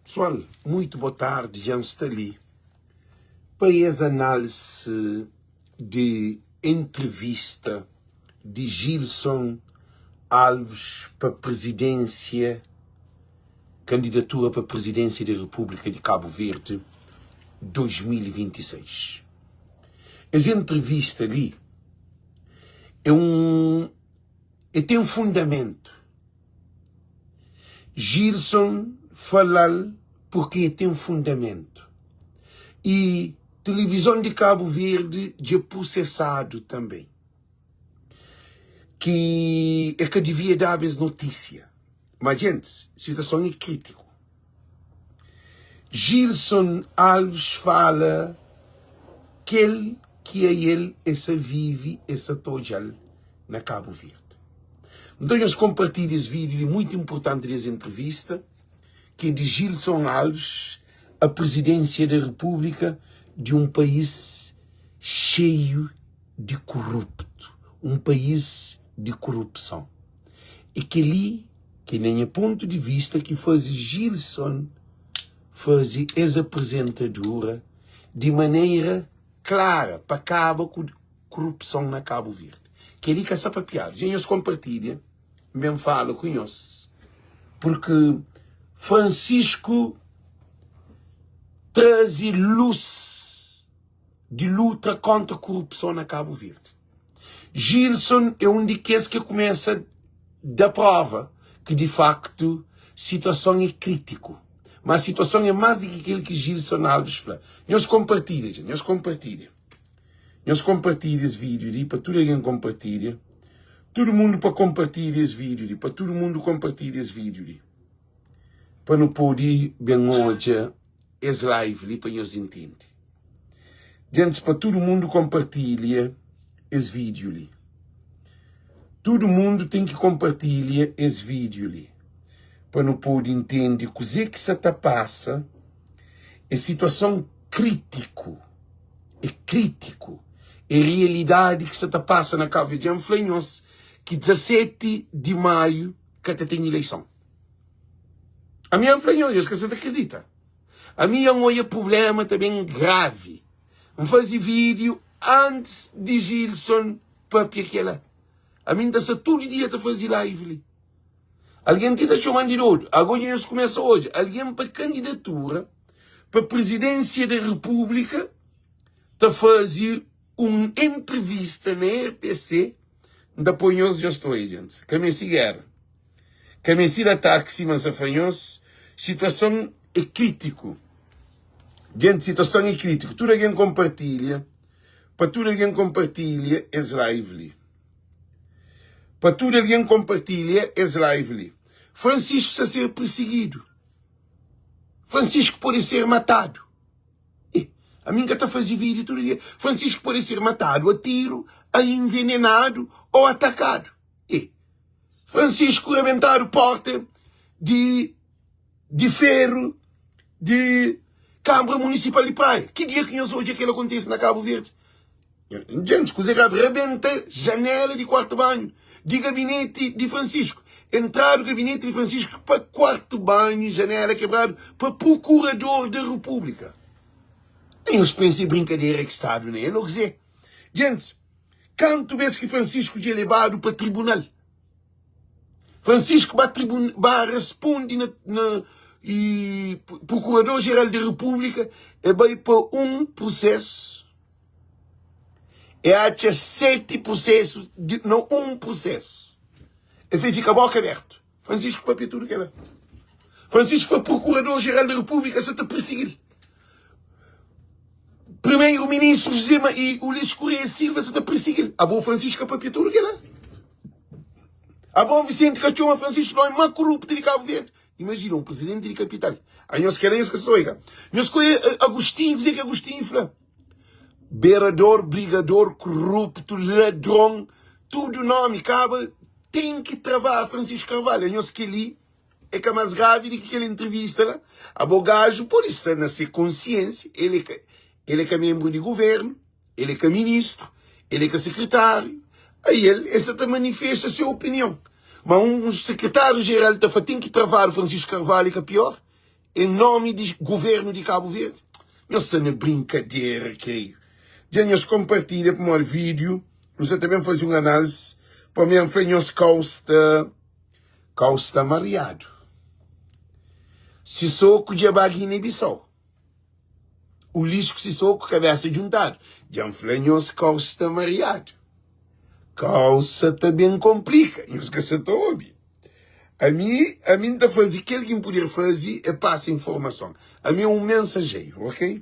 Pessoal, muito boa tarde, já está ali para essa análise de entrevista de Gilson Alves para a presidência, candidatura para a presidência da República de Cabo Verde 2026. Essa entrevista ali tem um fundamento. Gilson falar porque tem um fundamento. E televisão de Cabo Verde já processado também. Que devia dar as notícias. Mas, gente, a situação é crítica. Gilson Alves fala que ele essa vive, essa tojal na Cabo Verde. Então, eu compartilho esse vídeo muito importante dessa entrevista, que é de Gilson Alves, a presidência da República de um país cheio de corrupto, um país de corrupção. E que ali, que nem a ponto de vista que faz Gilson, faz essa apresentadora de maneira clara para acabar com a corrupção na Cabo Verde. Que ali que essa papiada. Já nos compartilha, mesmo fala com nós, porque Francisco traz luz de luta contra a corrupção na Cabo Verde. Gilson é um daqueles que começa da prova que, de facto, a situação é crítica. Mas a situação é mais do que aquilo que Gilson Alves fala. Nós compartilha esse vídeo e para todo alguém compartilha. Todo mundo para compartilhar esse vídeo, para todo mundo compartilhar esse vídeo. Para não poder bem hoje esse live para nós entender. Gente, para todo mundo compartilhar esse vídeo. Todo mundo tem que compartilhar esse vídeo para não poder entender o que se está passa. É situação crítico. É crítico. É realidade que se está passa na Cabo Verde. Eu falei nós que 17 de maio que até tem eleição. A minha falei nós que você acredita. A minha olha problema também grave. Vamos fazer vídeo antes de Gilson para aquela. A mim está todo dia a fazer live. Alguém está chamando de novo. Agora nós começa hoje. Alguém para candidatura para a presidência da República está fazer uma entrevista na RTC. Depois nós já estou aí, gente. Comecei guerra. Comecei ataque, mas afanhou-se. Situação é crítico. Gente, situação é crítico. Tudo alguém compartilha. Para tudo alguém compartilha esse live. Para tudo alguém compartilha esse live. Francisco está a ser perseguido. Francisco pode ser matado. A minha está a fazer vídeo todo dia. Francisco pode ser matado a tiro, a envenenado ou atacado. Francisco arrebentar porta de ferro de Câmara Municipal de Praia. Que dia que nós hoje aquilo acontece na Cabo Verde? Gente, que arrebenta janela de quarto banho de gabinete de Francisco. Entrar no gabinete de Francisco para quarto banho, janela quebrada, para procurador da República. Eu pensei brincadeira que Estado, né? Eu não dizer. Gente, quanto vezes que Francisco é levado para tribunal? Francisco vai responder e Procurador-Geral da República e vai para um processo. E acha 7 processos, não um processo. E fica a boca aberta. Francisco para tudo que é. Francisco foi Procurador-Geral da República, se te perseguir. Primeiro-Ministro José e Ulisses Correia Silva se te perseguir. A bom Francisco para tudo que é. A bom Vicente Cachoma Francisco não é mais corrupto de Cabo Verde. Imagina um presidente de capital. Aí nós queremos que se doiga. Nós conhecemos Agostinho, dizer que Agostinho fala. Beirador, brigador, corrupto, ladrão, tudo nome, acaba, tem que travar Francisco Carvalho. Nós que ali é que é mais grave do que aquela entrevista lá. Abogado, por isso na ser consciência, ele é que é membro de governo, ele é que é ministro, ele é que é secretário. Aí ele, essa manifesta a sua opinião. Mas um secretário-geral tem que travar o Francisco Carvalho, que é pior. em nome do governo de Cabo Verde. Não sei na brincadeira, creio. Já nós compartilha para um vídeo, nós também faz uma análise, para mim foi nós Costa mareado. Sissoko de Guiné-Bissau. O lixo que Sissoko cabeça juntado. Já foi nós Costa mareado. Costa também complica. Nós que se ouve. A mim da fazer que alguém poder fazer é passar informação. A mim é um mensageiro, ok?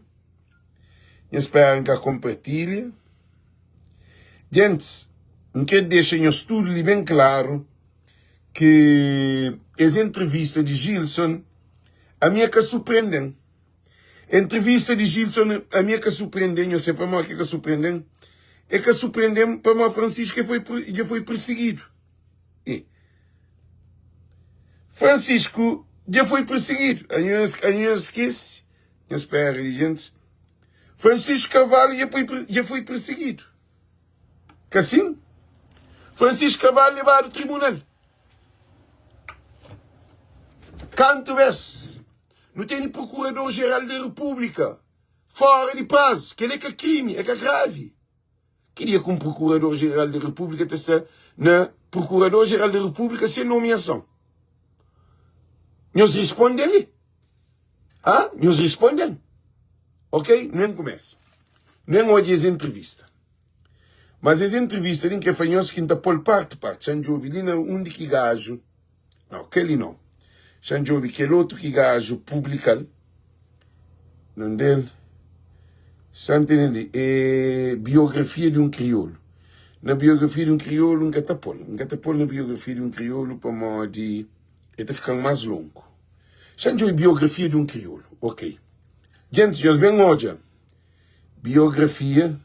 Eu espero que compartilhe. Gente, não quero deixar tudo bem claro que as entrevistas de Gilson a mim é que surpreendem. A entrevista de Gilson a mim é que surpreendem. Eu sei para mim que surpreendem. É que surpreendem para mim Francisco que foi perseguido. E Francisco já foi perseguido. A gente esquece. Eu espero, gente. Francisco Carvalho já foi perseguido. Que assim? Francisco Carvalho levado ao tribunal. Canto vezes. Não tem procurador-geral da República. Fora de paz. Que ele é que é crime, é que é grave. Queria que um procurador-geral da República tivesse na procurador-geral da República sem nomeação. Nós respondemos. Ah? Nós respondemos. Ok? Nem começa. Nem hoje as entrevistas. Mas as entrevistas em que fanhos que ainda por parte. Xanjobi, ali não de que gajo. Não, aquele não. Xanjobi, aquele outro que gajo publica. Não dele. Santinelli, é biografia de um crioulo. Na biografia de um crioulo, um catapol na biografia de um crioulo para modo de... Ele fica mais longo. Xanjobi, biografia de um crioulo. Ok. Gente, nós bem hoje. Biografia.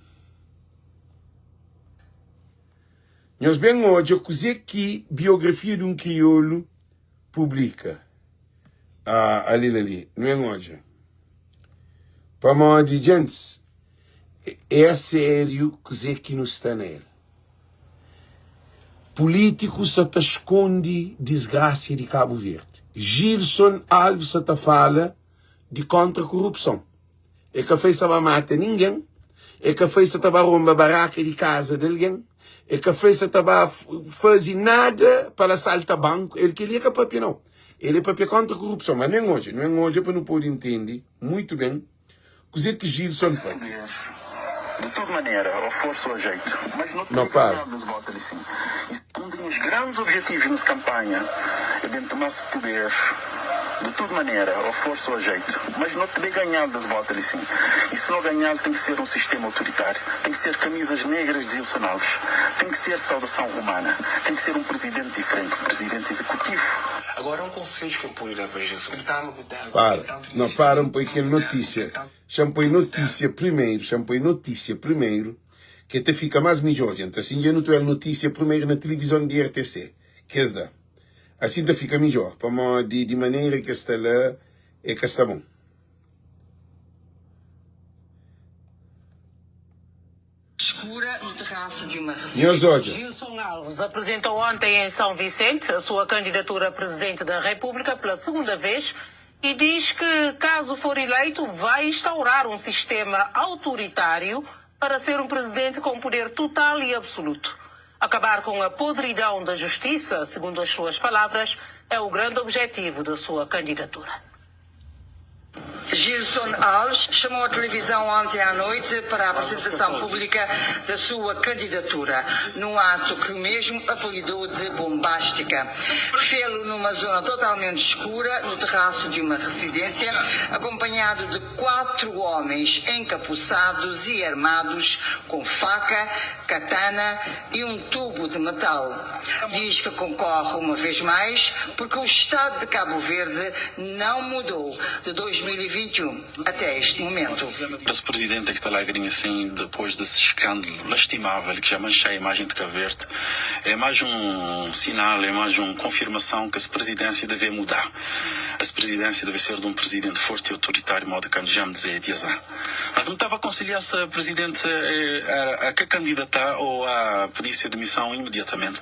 Nós bem hoje, que biografia de um crioulo publica. Ali. Não é hoje. Para modo de gente, é sério que não está nele. Político se te esconde desgraça de Cabo Verde. Gilson Alves se te fala de contra-corrupção. É que fez a mata ninguém. É que fez a romba barraca de casa de alguém. É que fez a fazer nada para assaltar banco. Ele queria que papi não. Ele é papi contra-corrupção. Mas não é hoje. Não é hoje para não poder entender muito bem o que Gilson faz. De toda maneira, ao força ou a jeito. Mas não para. Um dos grandes objetivos nessa campanha é bem tomar esse poder. De toda maneira, ao força ou a jeito. Mas não te ganhar das votos ali sim. E se não ganhar, tem que ser um sistema autoritário. Tem que ser camisas negras de Gilson Alves. Tem que ser saudação romana. Tem que ser um presidente diferente, um presidente executivo. Agora, um conselho que eu pude dar para Jesus. Para um pouquinho notícia. Champoi notícia primeiro, que até fica mais melhor, gente. Assim, eu não tenho notícia primeiro na televisão de RTC. Que é da. Assim te fica melhor, para de maneira que está lá e que está bom. Escura no terraço de uma residência. Gilson Alves apresentou ontem em São Vicente a sua candidatura a presidente da República pela segunda vez e diz que, caso for eleito, vai instaurar um sistema autoritário para ser um presidente com poder total e absoluto. Acabar com a podridão da justiça, segundo as suas palavras, é o grande objetivo da sua candidatura. Gilson Alves chamou a televisão ontem à noite para a apresentação pública da sua candidatura, num ato que mesmo apelidou de bombástica. Fê-lo numa zona totalmente escura, no terraço de uma residência, acompanhado de 4 homens encapuçados e armados com faca, katana e um tubo de metal. Diz que concorre uma vez mais porque o Estado de Cabo Verde não mudou de 2021 até este momento. Esse presidente que está lá assim, depois desse escândalo lastimável que já mancha a imagem de Cabo Verde, é mais um sinal, é mais uma confirmação que essa presidência deve mudar. Essa presidência deve ser de um presidente forte e autoritário, modo que já me dizia de azar. Mas não estava a conciliar essa presidente a candidatar ou a pedir-se demissão imediatamente.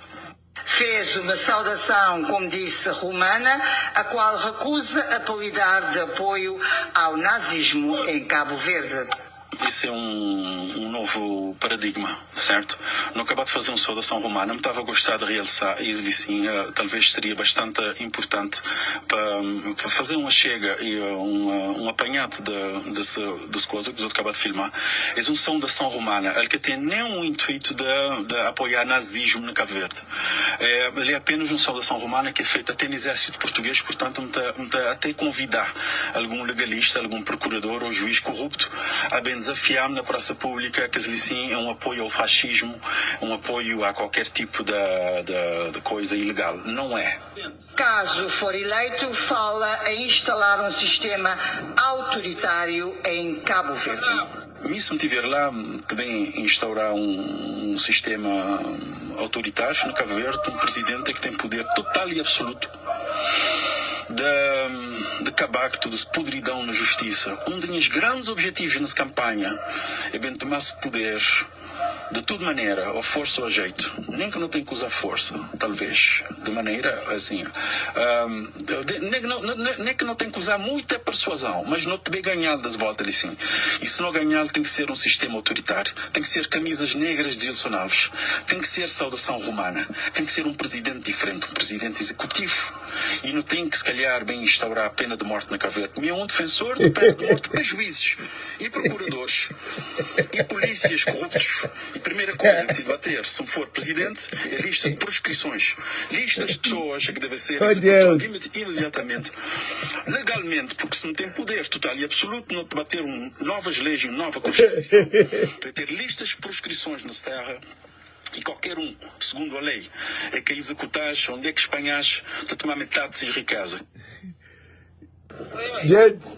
Fez uma saudação, como disse, romana, a qual recusa apelidar de apoio ao nazismo em Cabo Verde. Esse é um novo paradigma, certo? Não acabei de fazer uma saudação romana, me estava a gostar de realçar isso, sim, talvez seria bastante importante para fazer uma chega e um apanhado das coisas que eu acabei de filmar. É uma saudação romana, ele que tem nenhum intuito de apoiar nazismo no Cabo Verde. Ele é apenas uma saudação romana que é feita até no exército português, portanto, me está até convidar algum legalista, algum procurador ou juiz corrupto a bem desafiar-me na praça pública que sim é um apoio ao fascismo, um apoio a qualquer tipo de coisa ilegal. Não é. Caso for eleito, fala em instalar um sistema autoritário em Cabo Verde. E se me estiver lá, também instaurar um sistema autoritário no Cabo Verde, um presidente que tem poder total e absoluto de acabar com toda essa podridão na justiça. Um dos grandes objetivos nessa campanha é bem tomar poder de toda maneira, ou força ou jeito. Nem que não tenha que usar força, talvez, de maneira assim. Nem que não tenha que usar muita persuasão, mas não te bem ganhar das voltas assim. E se não ganhar, tem que ser um sistema autoritário. Tem que ser camisas negras de Gilson Alves. Tem que ser saudação romana. Tem que ser um presidente diferente, um presidente executivo. E não tem que, se calhar, bem instaurar a pena de morte na Cabo Verde. É um defensor de pena de morte para juízes e procuradores e polícias corruptos. A primeira coisa que tive a ter, se for presidente, é lista de proscrições. Listas de pessoas que devem ser executadas imediatamente. Legalmente, porque se não tem poder total e absoluto, não te bater novas leis e uma nova Constituição. Para ter listas de proscrições na terra. E qualquer um, segundo a lei, é que executares onde é que espanhas de tomar metade de suas riquezas. Gente.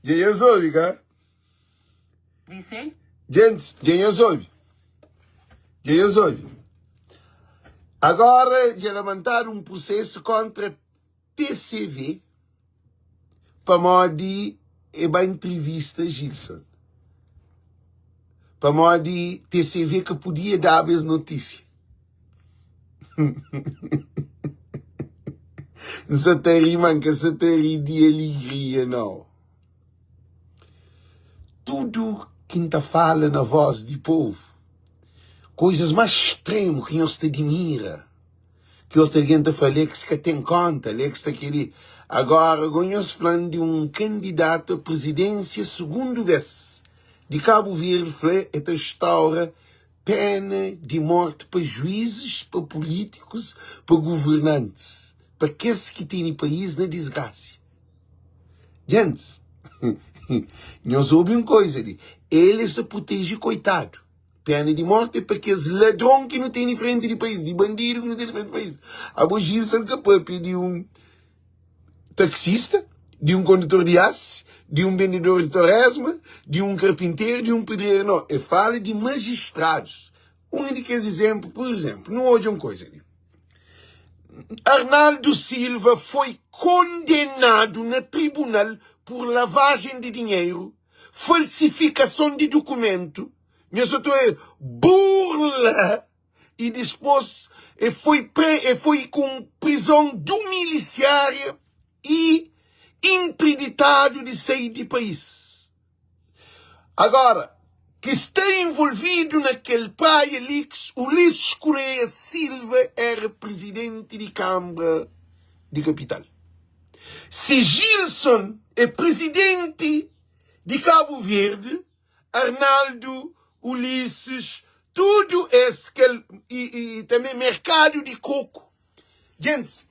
Quem ouve, cara? Vicente? Gente, quem ouve? Agora, já levantaram um processo contra TCV para modo uma entrevista a Gilson. Para modo TCV que podia dar as notícias. Não se tem rima, que se tem de alegria, não. Tudo que está fala na voz do povo, coisas mais extremas que não se admira, que outra gente fala que se tem conta, que está querendo. Agora, nós falando de um candidato à presidência segunda vez de Cabo Verde, esta instaura pena de morte para juízes, para políticos, para governantes, para aqueles que têm o país na desgraça. Gente, nós ouvimos uma coisa ali. Ele se protege, coitado. Pena de morte para aqueles ladrões que não têm em frente do país, de bandido que não têm em frente do país. A Gilson capaz de um taxista, de um condutor de aço, de um vendedor de torresma, de um carpinteiro, de um pedreiro. Não, ele fala de magistrados. Um daqueles exemplos, por exemplo, não hoje uma coisa ali. Arnaldo Silva foi condenado no tribunal por lavagem de dinheiro, falsificação de documento, burla, e depois foi com prisão domiciliária e interditado de sair do país. Agora, que está envolvido naquele pai Elix, Ulisses Correia Silva era presidente de Câmara de Capital. Se Gilson é presidente de Cabo Verde, Arnaldo, Ulisses, tudo esse e também mercado de coco. Gente,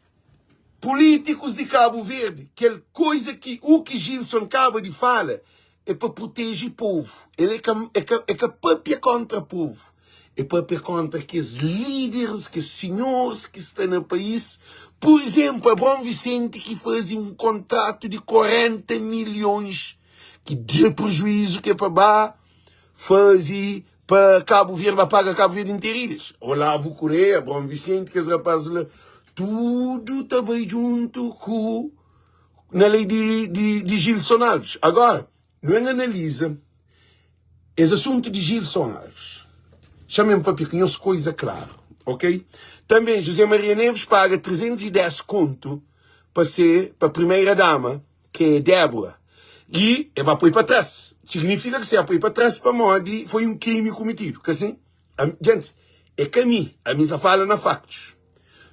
políticos de Cabo Verde, aquela coisa que o que Gilson acaba de falar é para proteger o povo. Ele é capaz contra o povo. É para contra aqueles líderes, aqueles senhores que estão no país. Por exemplo, a Bom Vicente que faz um contrato de 40 milhões que de prejuízo que é para fazer para Cabo Verde, para pagar Cabo Verde inteiras. Olavo Correia, Bom Vicente, que os rapazes lá, tudo também junto com na lei de Gilson Alves. Agora, não analisa esse assunto de Gilson Alves. Chamem para pequenas coisas claras. ok? Também José Maria Neves paga 310 conto para ser para a primeira-dama, que é Débora. E é para apoio para trás. Significa que se apoio para trás para Modi foi um crime cometido. Que assim, gente, é que a mim só fala na factos.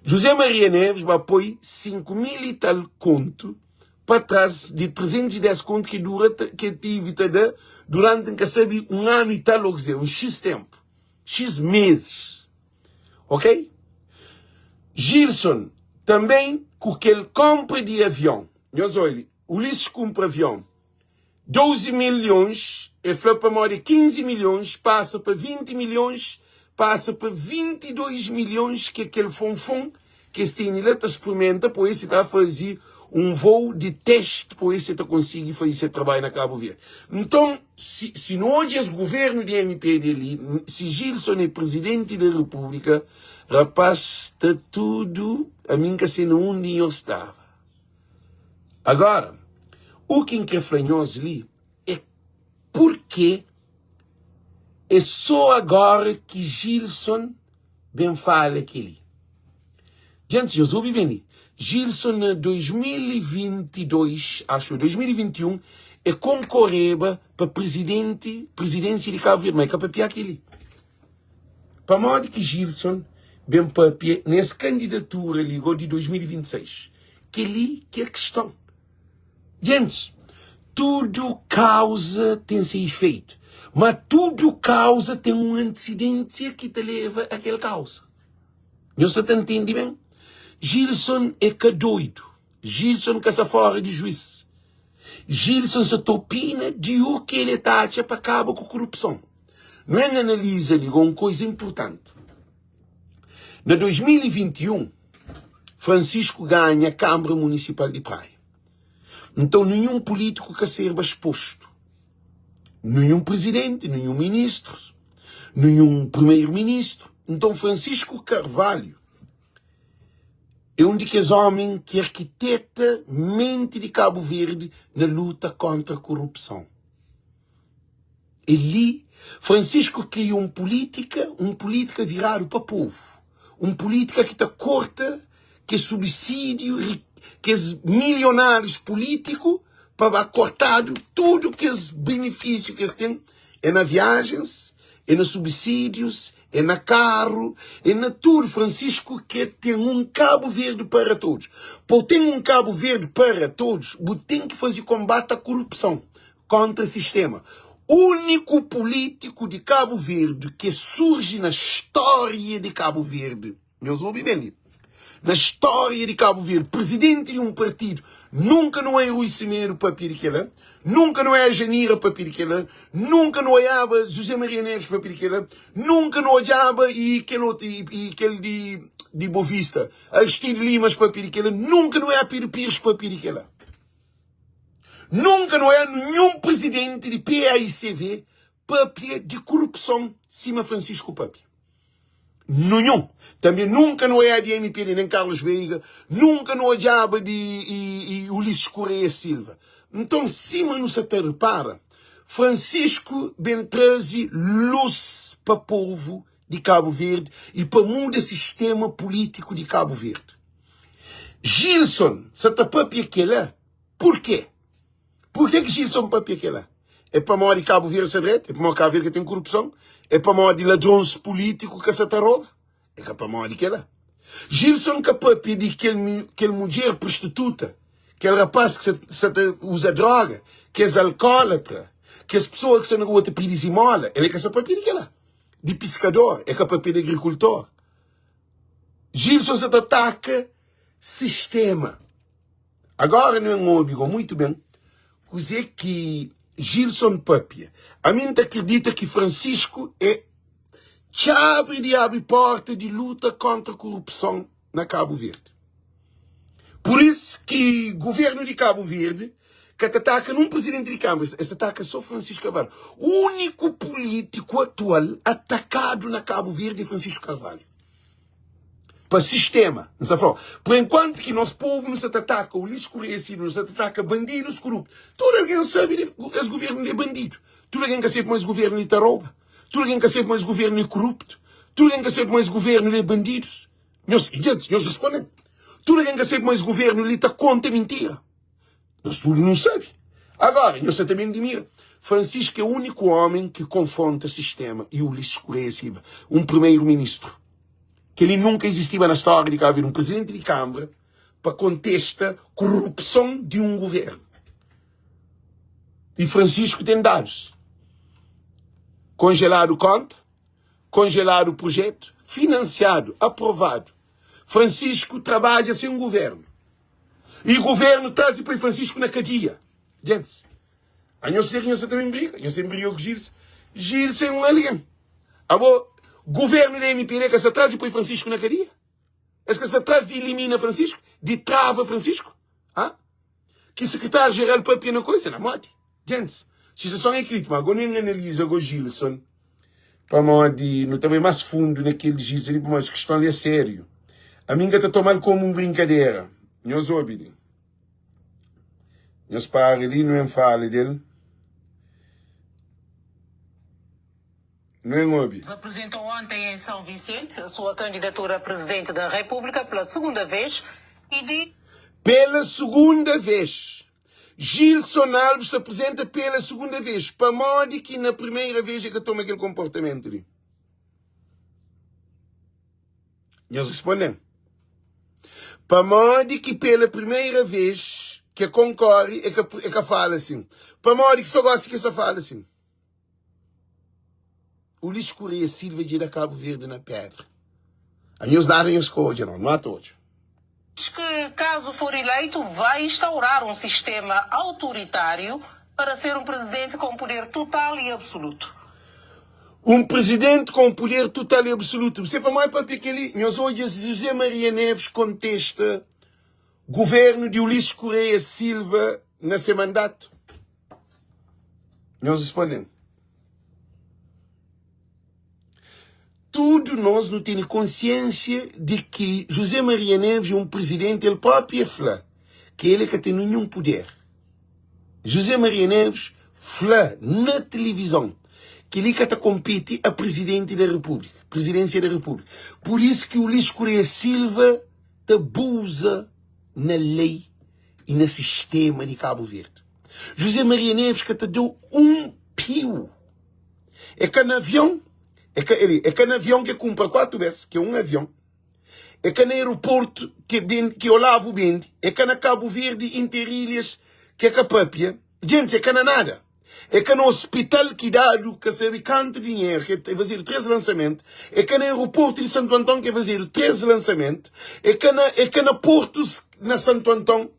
José Maria Neves vai apoio 5.000 e tal conto para trás de 310 conto que tive durante, que sabe, um ano e tal, ou dizer, um X tempo. X meses. Ok? Gilson, também, com que ele compra de avião. Nós olha, Ulisses compra avião. 12 milhões, ele foi para Modi 15 milhões, passa para 20 milhões, passa para 22 milhões, que aquele fonfon que este ainda está experimenta, por isso está a fazer um voo de teste, por isso está conseguir fazer esse trabalho na Cabo Verde. Então, se não hoje é o governo de MP dele, se Gilson é presidente da República, rapaz, está tudo a mim que se não onde eu estava. Agora, o que é franhoso ali é porque é só agora que Gilson bem fala aquele. Gente, eu ouvi bem ali. Gilson, em 2022, acho, 2021, é concorreba para presidência de Cabo Verde, mas é para aquele. Para modo que Gilson bem papia nessa candidatura ligou de 2026. Que ali que é a questão. Gente, tudo causa tem seu efeito. Mas tudo causa tem um antecedente que te leva àquela causa. Você te entende bem? Gilson é que doido. Gilson que está fora de juízo. Gilson se opina de o que ele taxa para acabar com a corrupção. Não é analisa ali uma coisa importante. Na 2021, Francisco ganha a Câmara Municipal de Praia. Então, nenhum político que serva exposto. Nenhum presidente, nenhum ministro, nenhum primeiro-ministro. Então, Francisco Carvalho é um daqueles homens que arquiteta mente de Cabo Verde na luta contra a corrupção. Ele, Francisco, criou uma política virada para o povo. Uma política que está corta, que é subsídio, que é milionários políticos, para cortar tudo que é benefício que eles têm. É na viagens, é nos subsídios, é na carro, é na tudo. Francisco que tem um Cabo Verde para todos. Por ter um Cabo Verde para todos, tem que fazer combate à corrupção contra o sistema. O único político de Cabo Verde que surge na história de Cabo Verde, meus ouvintes bem, na história de Cabo Verde, presidente de um partido, nunca não é Rui Semedo para Piriquela, nunca não é a Janira para Piriquela, nunca não é José Maria Neves para Piriquela, nunca não é e aquele de Bovista, Aristide Limas para Piriquela, nunca não é a Piro Pires para Piriquela. Nunca não é nenhum presidente de PAICV papia de corrupção cima Francisco Papia. Nenhum. Também nunca não é a de MPD nem Carlos Veiga, nunca não é a de Ulisses Correia Silva. Então, cima não se repara, Francisco bem traz luz para o povo de Cabo Verde e para mudar o sistema político de Cabo Verde. Gilson, se está papia aquele, por quê? Por que Gilson papia aquele? É para maior de Cabo Verde secreto? É para maior Cabo Verde que tem corrupção? É para maior de ladrões políticos que se rouba? É para maior de aquele. Gilson que papia de aquele mulher prostituta, aquele rapaz que usa droga, que é alcoólatra, que as pessoas que estão na rua te pedem esmola, ele é que se papia de aquele. De pescador, é que papia de agricultor. Gilson se ataca sistema. Agora não é um óbvio, muito bem. Dizer que Gilson papia. A mim acredita que Francisco é chave de abre porta de luta contra a corrupção na Cabo Verde. Por isso que o governo de Cabo Verde, que ataca num presidente de Câmara, esse ataca só Francisco Carvalho. O único político atual atacado na Cabo Verde é Francisco Carvalho. Para o sistema. Por enquanto que nosso povo nos ataca, o Ulisses Correia Silva nos ataca bandidos corruptos. Todo alguém sabe que esse governo é bandido. Todo alguém que sabe mais governo de rouba. Todo alguém que sabe mais governo é corrupto. Tudo quem recebe mais governo é bandidos. Nós respondem. Tudo quem recebe mais governo ele está conta mentira. Nós tudo não sabe. Agora, nós também admira. Francisco é o único homem que confronta o sistema e o Ulisses Correia Silva, um primeiro-ministro. Que ele nunca existiu na história de haver um presidente de Câmara para contestar a corrupção de um governo. E Francisco tem dados. Congelar o conta, congelar o projeto, financiado, aprovado. Francisco trabalha sem um governo. E o governo traz depois Francisco na cadeia. Gente, a nossa também briga. A nossa briga com Gilles. Gilles é um alien. O governo da MPD que se atrás e põe Francisco na cadeia? É que se atrás de elimina Francisco? De trava Francisco? Que secretário-geral papia na coisa? Na morte. Gente, situação é crítica. Agora eu analiso o Gilson para modo não também mais fundo naquele Gilles ali, mas a questão é sério. A minha está tomando como uma brincadeira. Nós ouvimos. Nós para ali, não fala dele. Não ouve. Apresentou ontem em São Vicente a sua candidatura a presidente da República pela segunda vez e de... Pela segunda vez. Gilson Alves se apresenta pela segunda vez. Para modo que na primeira vez é que toma aquele comportamento ali. Nós respondemos. Para modo que pela primeira vez que concorre é que fala assim. Para modo que só gosta que só fala assim. Ulisses Correia Silva de Cabo Verde na pedra. A nós darem as coisas, não há todos. Diz que, caso for eleito, vai instaurar um sistema autoritário para ser um presidente com poder total e absoluto. Um presidente com poder total e absoluto. Você para mais para aquele, nós hoje José Maria Neves contesta o governo de Ulisses Correia Silva nesse mandato. Nós respondemos. Tudo nós não temos consciência de que José Maria Neves é um presidente, ele próprio fala que ele que tem nenhum poder. José Maria Neves fala na televisão que ele que compete a presidente da República, presidência da República. Por isso que o Ulisses Correia Silva abusa na lei e no sistema de Cabo Verde. José Maria Neves que te deu um pio. É que no avião é que no avião que compra 4 vezes, que é um avião. É que no aeroporto que olavo bem. É que na Cabo Verde, Interilhas, que é capapia. Gente, é que não nada. É que no hospital que dá, que serve canto dinheiro, que vai fazer 3 lançamentos. É que no aeroporto de Santo Antão, que vai fazer 3 lançamentos. É que na portos, na Santo Antão,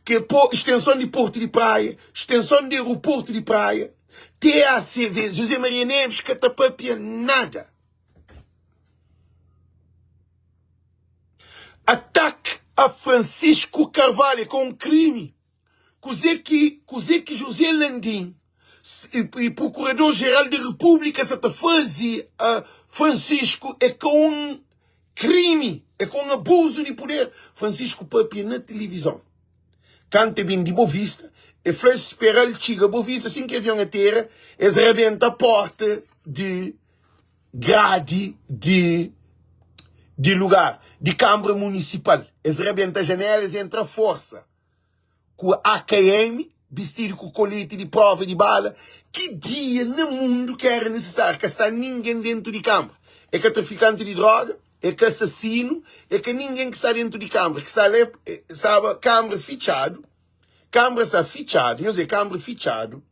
que é extensão de porto de praia, extensão de aeroporto de praia. TACV, José Maria Neves, catapapia, nada. Ataque a Francisco Carvalho com um crime. Coisa que José Landim e Procurador-Geral da República se fazia a Francisco é com um crime, é com um abuso de poder. Francisco Papia na televisão. Canta bem de Boa Vista. E foi esperar ele chega a Boa Vista, assim que o avião é terra, eles rebentam a porta de grade de lugar, de Câmara Municipal. Eles rebentam as janelas e entra a força. Com a AKM, vestido com colete de prova de bala. Que dia no mundo que era necessário que está ninguém dentro de Câmara? É que é traficante de droga, é que é assassino, é que ninguém que está dentro de Câmara, que está ali, sabe, Câmara fichado. Câmara está fichado, não sei, Câmara fichado.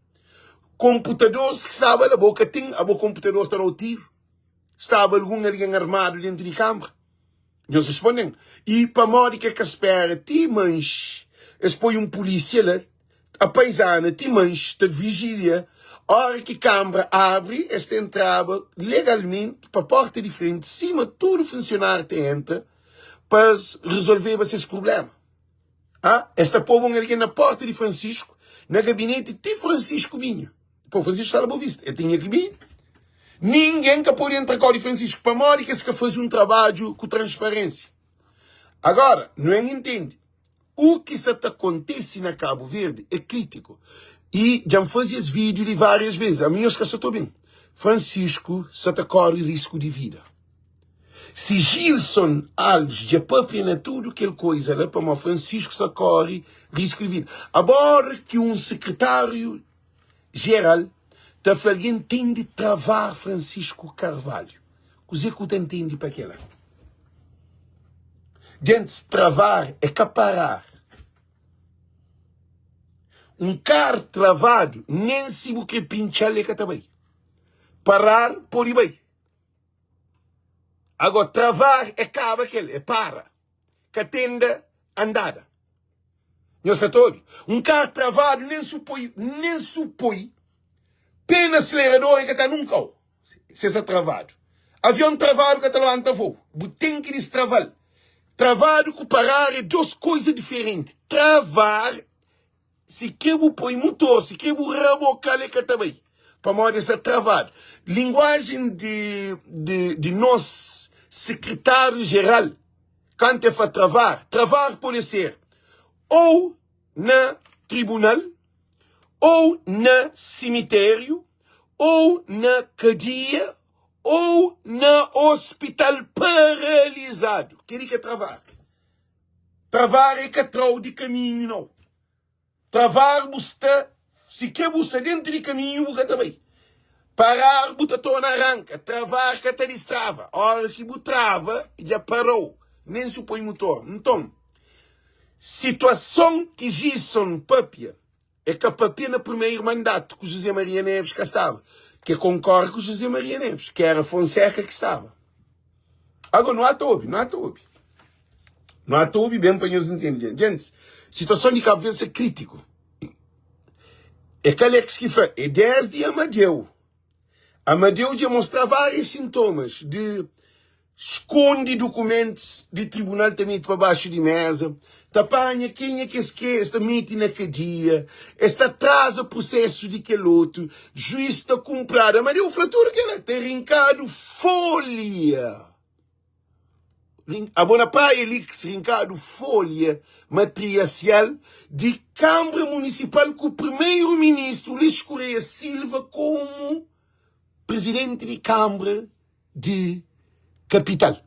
Computadores que sabe a boca tem, a boca computador está ao tiro. Estava algum alguém armado dentro de Câmara. Nós respondemos. E para modo que espera, ti manche, eles põem um polícia lá, a paisana, ti manche, te vigilia. A hora que a Câmara abre, esta entrava legalmente para a porta de frente, cima, todo funcionário te entra, para resolver esse problema. Esta povo ali na porta de Francisco, na gabinete de Francisco Minha. Pô, Francisco está na Boa Vista. Eu tinha que vir. Ninguém que pode entrar com o de Francisco. Para morrer que esse que faz um trabalho com transparência. Agora, não entende. O que se acontece na Cabo Verde é crítico. E já fazia esse vídeo de várias vezes. A minha esquece estou bem. Francisco se corre risco de vida. Se Gilson Alves já papia tudo aquela coisa lá para Francisco Sacori reescrever. Agora que um secretário-geral está falando tem de travar Francisco Carvalho. O Zé que entende para aquela. Gente, travar é caparar. Um carro travado, nem se o que pinchar ele também. Parar, por ir bem. Agora, travar é cabo aquele, é para. Que tenda andada. Não se todo. Um carro travado, nem supõe, pena acelerador e que está num carro. Se está travado. Avião travado que está lá anda voo. Tem que destravar. Travado com parar é duas coisas diferentes. Travar, se quebra põe motor, se quebra rebocar é que também. Para modo ser travado. Linguagem de nós, secretário-geral, quando é para travar pode ser ou na tribunal, ou na cemitério, ou na cadeia, ou na hospital paralisado. Queria que travar. Travar é que trau de caminho, não. Travar, você, se quer você dentro de caminho, você também. Parar, você torna arranca. Travar, que te destrava. A hora que você trava, já parou. Nem supõe motor. Então, situação que Gilson papia, é que a papia no primeiro mandato que José Maria Neves que estava, que concorre com José Maria Neves, que era Fonseca que estava. Agora, não há tobe. Não há tobe, bem para nós entender. Gente, situação de Cabo Verde é crítico. É que Alex que faz, é desde Amadeu. Amadeu já mostra vários sintomas de esconde documentos de tribunal também para baixo de mesa, tapanha quem é que esquece, mete na cadeia, está atrasa o processo de aquele outro, juiz está comprado, mas deu fratura que ela tem rincado folha. A bona praia ali que se rincado folha matricial de Câmara Municipal com o primeiro-ministro Luís Correia Silva como presidente de Câmara de Capital.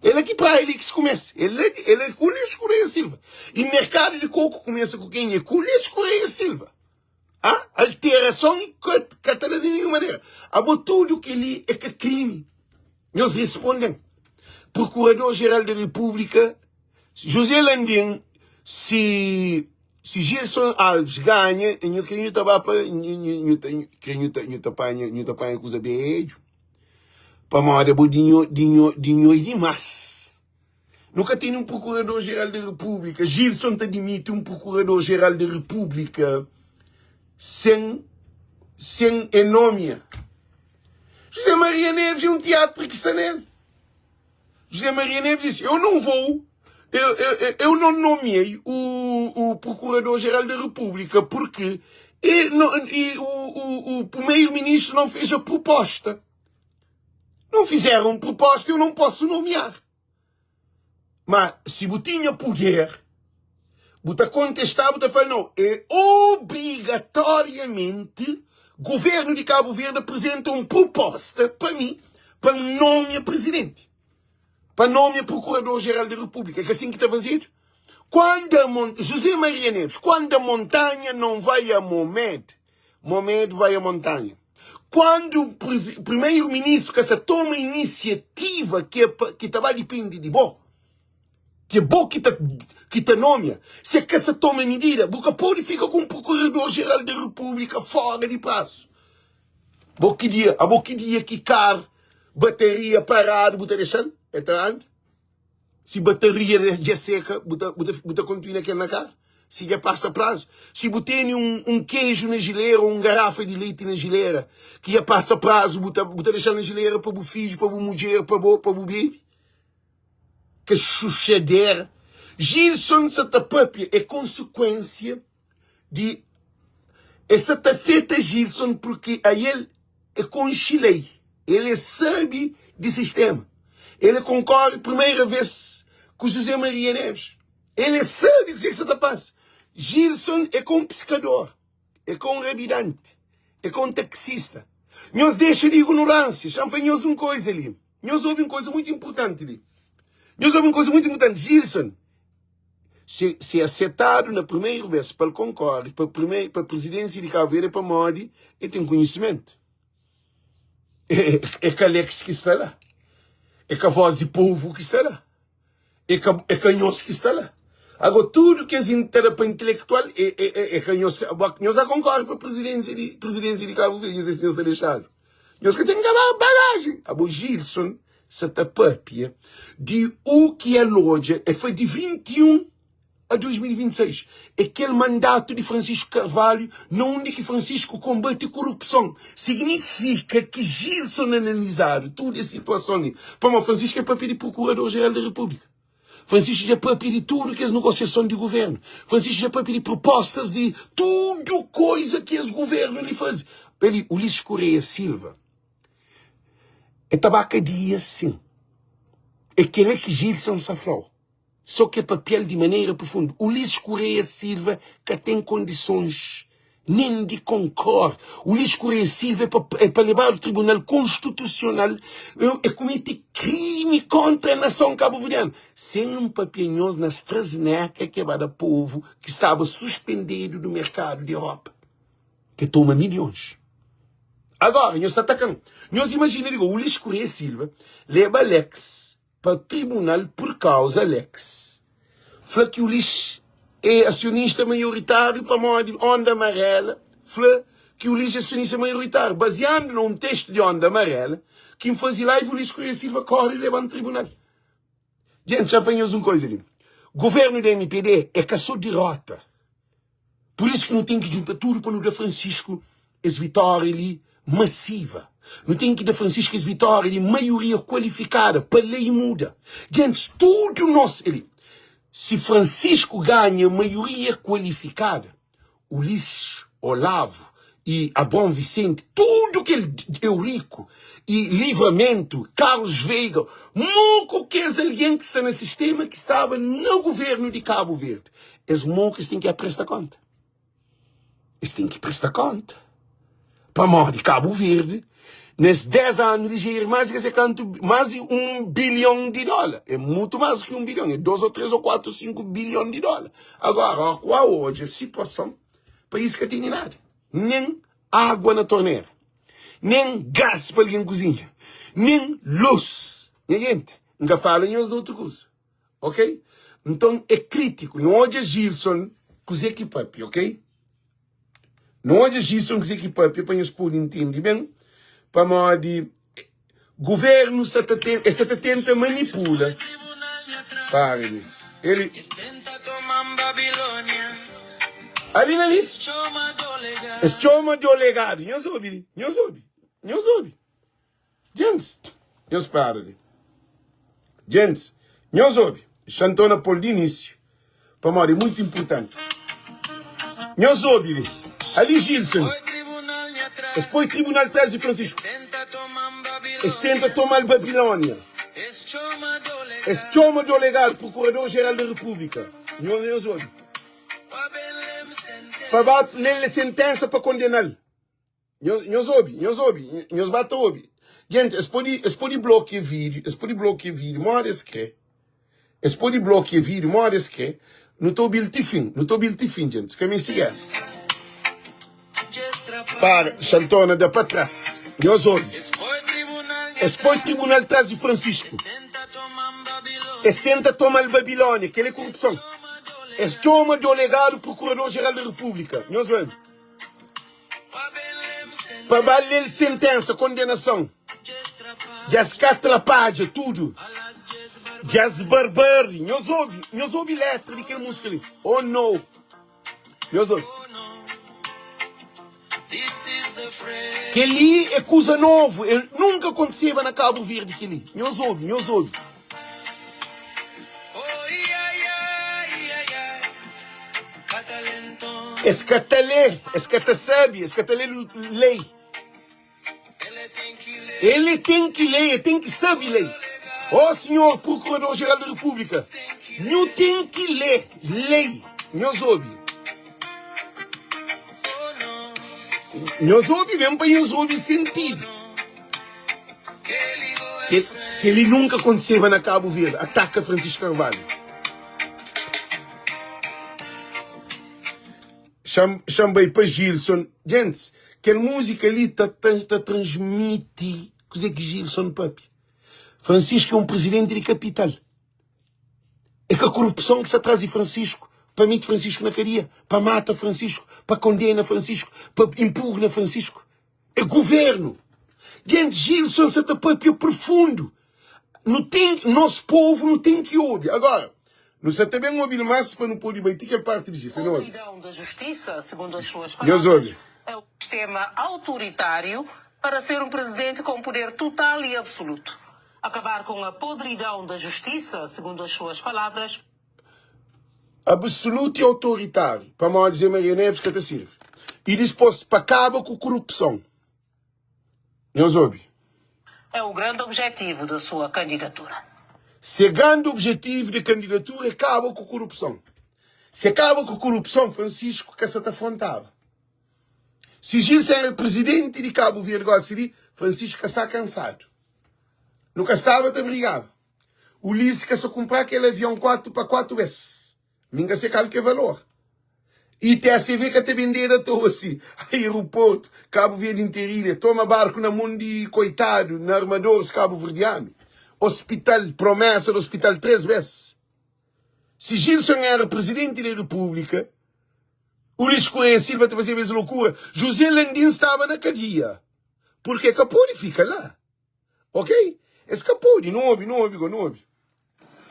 Ele aqui para ele que se começa. Ele é com Luís Correia Silva. E mercado de coco começa com quem é? Com Luís Correia Silva. Ah? Alteração e catana de nenhuma maneira. Abo tudo que ele é que crime. Nós respondemos. Procurador-Geral da República, José Landim, se Gilson Alves ganha, eu queria tabar para eu coisa beijo. Para moda dinho e demais. Nunca tem um procurador-geral da República. Gilson te demite um procurador-geral da República sem enômia. José Maria Neves é um teatro que está nele. José Maria Neves disse, eu não nomeei o procurador-geral da República porque o primeiro-ministro não fez a proposta. Não fizeram proposta, eu não posso nomear. Mas, se você tinha poder, você contestava, você fala, não, é obrigatoriamente, o governo de Cabo Verde apresenta uma proposta para mim, para nomear presidente, para nomear procurador-geral da República, que é assim que está fazendo. José Maria Neves, quando a montanha não vai a Momed vai a montanha. Quando o primeiro-ministro que se toma iniciativa que estava depende de bom, que é bom que te nome, se que se toma medida, porque pode ficar com o procurador-geral da República fora de prazo. Que dia que carro, bateria parado, você deixando? Se bateria já seca, você continua aqui na cara? Se já passa prazo. Se você tem um queijo na geleira, ou uma garrafa de leite na geleira, que já passa prazo, você deixa na geleira para o filho, para a mulher, para o bebê. Que chuchadeira. Gilson Satapapia é consequência de essa feita Gilson, porque a ele é concilei. Ele sabe de sistema. Ele concorre primeira vez com José Maria Neves. Ele sabe o que você está passando. Gilson é com pescador, é com rabidante, é com taxista. Nós deixa de ignorância, champanhamos uma coisa ali. nós ouvimos coisa muito importante ali. Nós ouvimos coisa muito importante. Gilson, se aceitado na primeira vez para o Concorde, para a presidência de Cabo Verde, para Modi, ele tem conhecimento. É que a Alex que está lá. É que a voz do povo que está lá. É que nós que está lá. Agora, tudo que é para intelectual é que nós já concordamos para a presidência de Cabo Verde, nós estamos deixados. Nós que temos que acabar a bagagem. Agora, Gilson, se tapapia de o que é loja, foi de 21 a 2026. Aquele mandato de Francisco Carvalho, não onde que Francisco combate a corrupção. Significa que Gilson analisar toda a situação ali. Para Francisco é para pedir Procurador-Geral da República. Francisco já para pedir tudo que é negociação de governo. Francisco já para pedir propostas de tudo coisa que os governos lhe fazem. Ele, Ulisses Correia Silva, é tabacaria sim. É que é que Gilson safrou. Só que é papel de maneira profunda. Ulisses Correia Silva que tem condições nem de concor. Ulisses Correia Silva é para levar o Tribunal Constitucional é cometer crime contra a nação cabo-verdiana. Sem um papinhoso na Strasneca que é para o povo que estava suspendido do mercado de Europa. Que toma milhões. Agora, nós estamos atacando. Nós imaginamos, o Ulisses Correia Silva leva Alex para o tribunal por causa Alex. Fala que o Ulisses é acionista maioritário para a Onda Amarela. Fala que o Ulisses é acionista maioritário. Baseado num texto de Onda Amarela, quem fazia live, o Ulisses Correia Silva corre e leva no tribunal. Gente, já apanhamos uma coisa ali. O governo da MPD é que a sua derrota. Por isso que não tem que juntar tudo para não dar Francisco as vitórias ali massiva. Não tem que dar Francisco as vitórias ali maioria qualificada para a lei muda. Gente, tudo nosso ali. Se Francisco ganha maioria qualificada, Ulisses, Olavo e Abrão Vicente, tudo que ele deu rico, e Livramento, Carlos Veiga, muito que é alguém que está no sistema que estava no governo de Cabo Verde. Esses moucos têm que prestar conta. Eles têm que prestar conta. Para morrer de Cabo Verde, nesses 10 anos de gerir mais de $1 bilhão. É muito mais que 1 bilhão. É 2 ou 3 ou 4 ou 5 bilhões de dólares. Agora, qual hoje a situação? Para isso que tem nada. Nem água na torneira. Nem gás para alguém cozinha. Nem luz. Minha gente, nunca falam em outra coisa. Ok? Então, é crítico. Não hoje é Gilson com os equipapi, ok? Não hoje é Gilson com os equipapi para nós poder entender bem. Para modo de governo se tenta manipula. Pare. Ele ali. Esse chama de olegado. Não soube. Gente, nós parem. Gente, não soube. Chantona por de início. Para modo é muito importante. Não soube. Ali Gilson. Depois o tribunal traz de Francisco. Eles tentam tomar a Babilônia. Eles chamam de delegado, Procurador-Geral da República. Não soube. Para bater a sentença para condenar. Não soube. Não batem. Gente, eles podem bloquear vídeo. Mores que. Eles podem bloquear vídeo. Mores que. Não estou biltifim, gente. Que me siga. Para, Chantona, da para trás. Não soube. Depois o tribunal traz de Francisco. Eles tentam tomar a Babilônia, que é corrupção. Eles chamam de delegado Procurador-Geral da República. Nós vemos. Para valer sentença, condenação. Já se catrapalha, tudo. Já se barbari. Nós ouvimos letra daquela música ali. Oh, não. Nós ouvimos. Que ali é coisa nova. Ele nunca aconteceu na Cabo Verde. Que ali. Nós ouvimos. Escatalé lei. Ele tem que ler, ele tem que saber lei. Ó senhor Procurador-Geral da República, não tem que ler lei. Nós ouvimos. Nós ouvimos mesmo para nós ouvir sentido. que ele nunca aconteceu na Cabo Verde. Ataca Francisco Carvalho. Chamei para Gilson. Gente, aquela música ali transmite coisa que Gilson, papi. Francisco é um presidente de capital. É que a corrupção que se atrás de Francisco, para mim Francisco na cadeia, para mata Francisco, para condena Francisco, para impugna Francisco. É governo. Gente, Gilson se papi profundo. Nosso povo não tem que ódio. Agora, não se tem bem ouvir mais para não poder bater que é parte disso. A podridão da justiça, segundo as suas palavras, é o sistema autoritário para ser um presidente com poder total e absoluto. Acabar com a podridão da justiça, segundo as suas palavras, absoluto e autoritário, para mal dizer Maria Neves que te serve. E disposto para acabar com a corrupção. É o grande objetivo da sua candidatura. Se o grande objetivo da candidatura é acabar com a corrupção. Se acaba com a corrupção, Francisco que se te afrontava. Se Gilson era presidente de Cabo Verde, Francisco que está cansado. Nunca estava, te brigava. Ulisses que se comprar aquele avião 4x4 vezes. Ninguém se calca valor. E TSV que te vender a toa assim. Aeroporto, Cabo Verde inteirinha. Toma barco na mão de coitado, na armadores cabo-verdiano. Hospital, promessa do hospital 3 vezes. Se Gilson era presidente da República, Ulisses Correia Silva te fazia a mesma loucura. José Landim estava na cadeia. Porque Capone fica lá. Ok? Escapou, não ouve.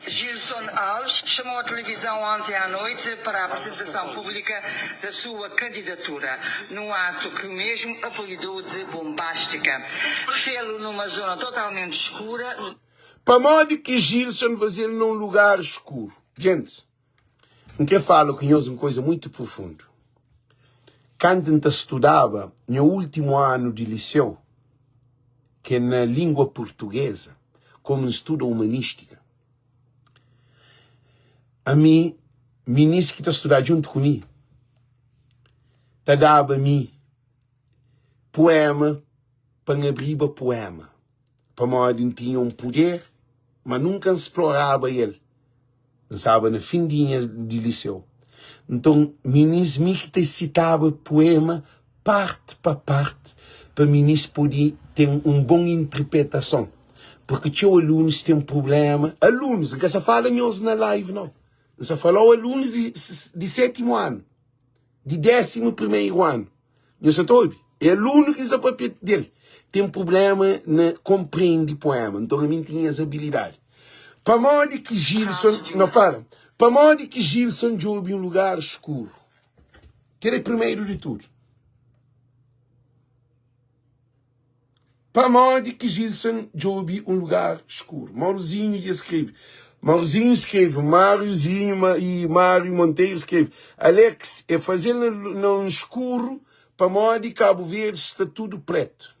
Gilson Alves chamou a televisão ontem à noite para a apresentação pública da sua candidatura, num ato que mesmo apelidou de bombástica. Fê-lo numa zona totalmente escura. Para modo que Gilson fazer num lugar escuro. Gente, não quero falar com eles uma coisa muito profunda. Quando eu estudava no último ano de liceu, que é na língua portuguesa, como estudo humanística, a mim, ministro que está estudando junto comigo, dava a mim poema para abrir poema. Para modo que tinha um poder, mas nunca explorava ele. Estava na findinha de liceu. Então, ministro me que citava poema parte para parte, para ministro poder ter uma boa interpretação. Porque tinha alunos que têm um problema. Alunos, não se fala neles na live, não. Não se falou alunos de 7º ano, de 11º ano. Não se toube. É aluno que se papel dele. Tem um problema na compreende poema. Então, a mim tinha essa habilidade. Para modo que Gilson... Não, para. Para modo que Gilson jogue um lugar escuro. Que era primeiro de tudo. Para modo que Gilson jogue um lugar escuro. Maurozinho escreve. Maurozinho escreve. Máriozinho e Mário Monteiro escreve. Alex, é fazer no escuro para modo que Cabo Verde está tudo preto.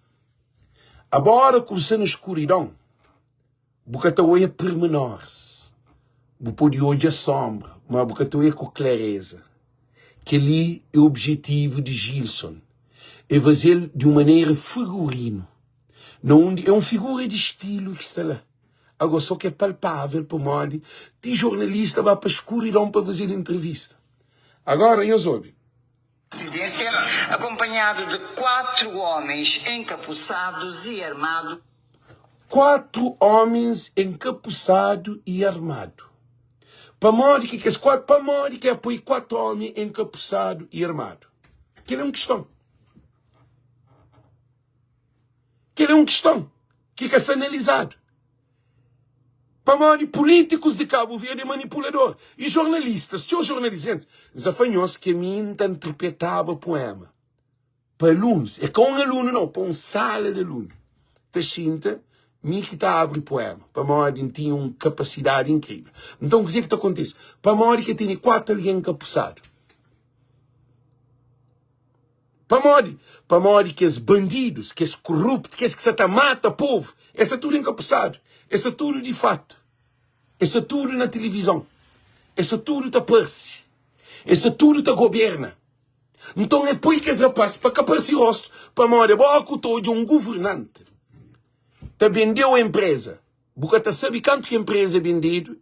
Agora, começando a escuridão, Bocatauê é pormenores. Pode hoje a sombra, mas Bocatauê com clareza. Que ali é o objetivo de Gilson. É fazer de uma maneira figurino. Não é uma figura de estilo que está lá. Agora só que é palpável para o modo. Tem jornalista vai para a escuridão para fazer entrevista. Agora, eu soube. Presidência, acompanhado de 4 homens encapuçados e armados. 4 homens encapuçados e armados. Para morrer que esse 4, para morrer que apoia 4 homens encapuçados e armados. Que é uma questão. Que é uma questão que é analisado. Para morrer políticos de Cabo Verde é manipulador. E jornalistas, tinha jornalistas, desafanhou-se que a mim interpretava poema. Para alunos, é com um aluno não, para uma sala de aluno. Tachinta, mim que está a abrir poema. Para morrer tinha uma capacidade incrível. Então, o que é que acontece? Para morrer que tinha 4 ali encapuçados. Para morrer que os bandidos, que os corruptos, que se mata o povo, esse é tudo encapuçado. Esse é tudo de fato. Esse é tudo na televisão. Esse é tudo da aparece. Esse é tudo da governa. Então é por que esse rapaz, para que aparece o rosto, para morrer, boa que de um governante, te vendeu a empresa, Porque sabe quanto que a empresa é vendida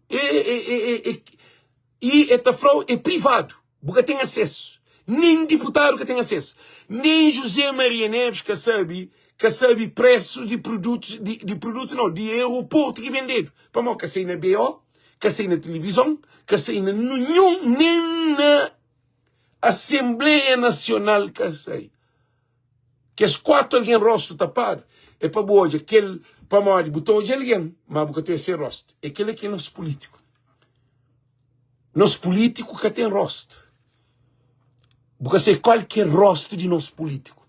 e esta fraude é privado. Porque tem acesso. Nem deputado que tem acesso. Nem José Maria Neves que sabe preço de produtos, de aeroporto que é vendido. Para mim, que sei na BO, que sei na televisão, que sei nem na Assembleia Nacional, que sei. Que as 4 alguém rosto tapado. É para hoje, aquele, para mim, botou hoje alguém, mas porque tem esse rosto. É aquele que é nosso político. Nosso político que tem rosto. Porque sei qualquer rosto de nosso político.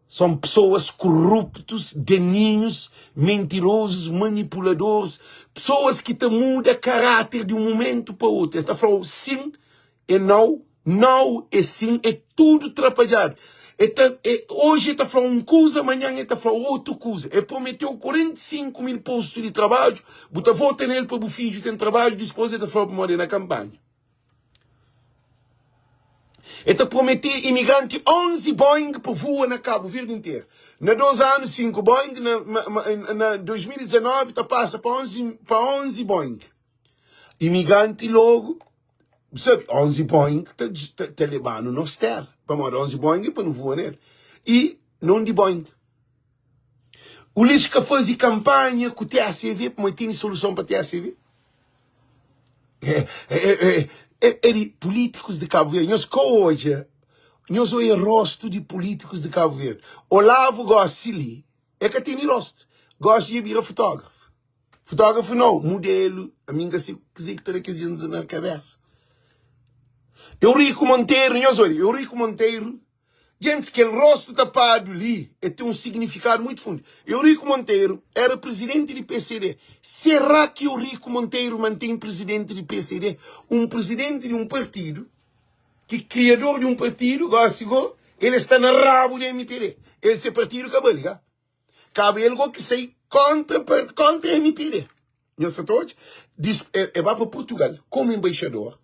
São pessoas corruptos, daninhos, mentirosos, manipuladores, pessoas que te mudam caráter de um momento para outro. Esta falou sim é não, não é sim, é tudo atrapalhado. Hoje está falando uma coisa, amanhã está falando outra coisa. Prometeu 45 mil postos de trabalho, você vota nele para o filho ter trabalho, depois está falando para morrer na campanha. Ele prometeu imigrante 11 Boeing para voar na Cabo Verde inteiro. Na 2 anos, 5 Boeing. Na 2019, passa para 11 Boeing. Imigrante logo, sabe, 11 Boeing está levando no terra. Para morar 11 Boeing para não voar nele. E não de Boeing. O lixo que faz campanha com o TACV, para ter solução para o TACV. Políticos de Cabo Verde. Nós hoje rosto de políticos de Cabo Verde. Olavo Gossili é que tem rosto. Gosta de virar fotógrafo. Fotógrafo não, modelo. A minha que tem que gente na cabeça. Eurico Monteiro, Eurico Monteiro, gente, que o rosto tapado ali tem um significado muito fundo. Eurico Monteiro era presidente do PCD. Será que Eurico Monteiro mantém presidente do PCD? Um presidente de um partido, que criador de um partido, ele está no rabo do MPD. Esse partido acabou, liga? Cabe ele que sei contra o MPD. Nós todos, vai para Portugal como embaixador,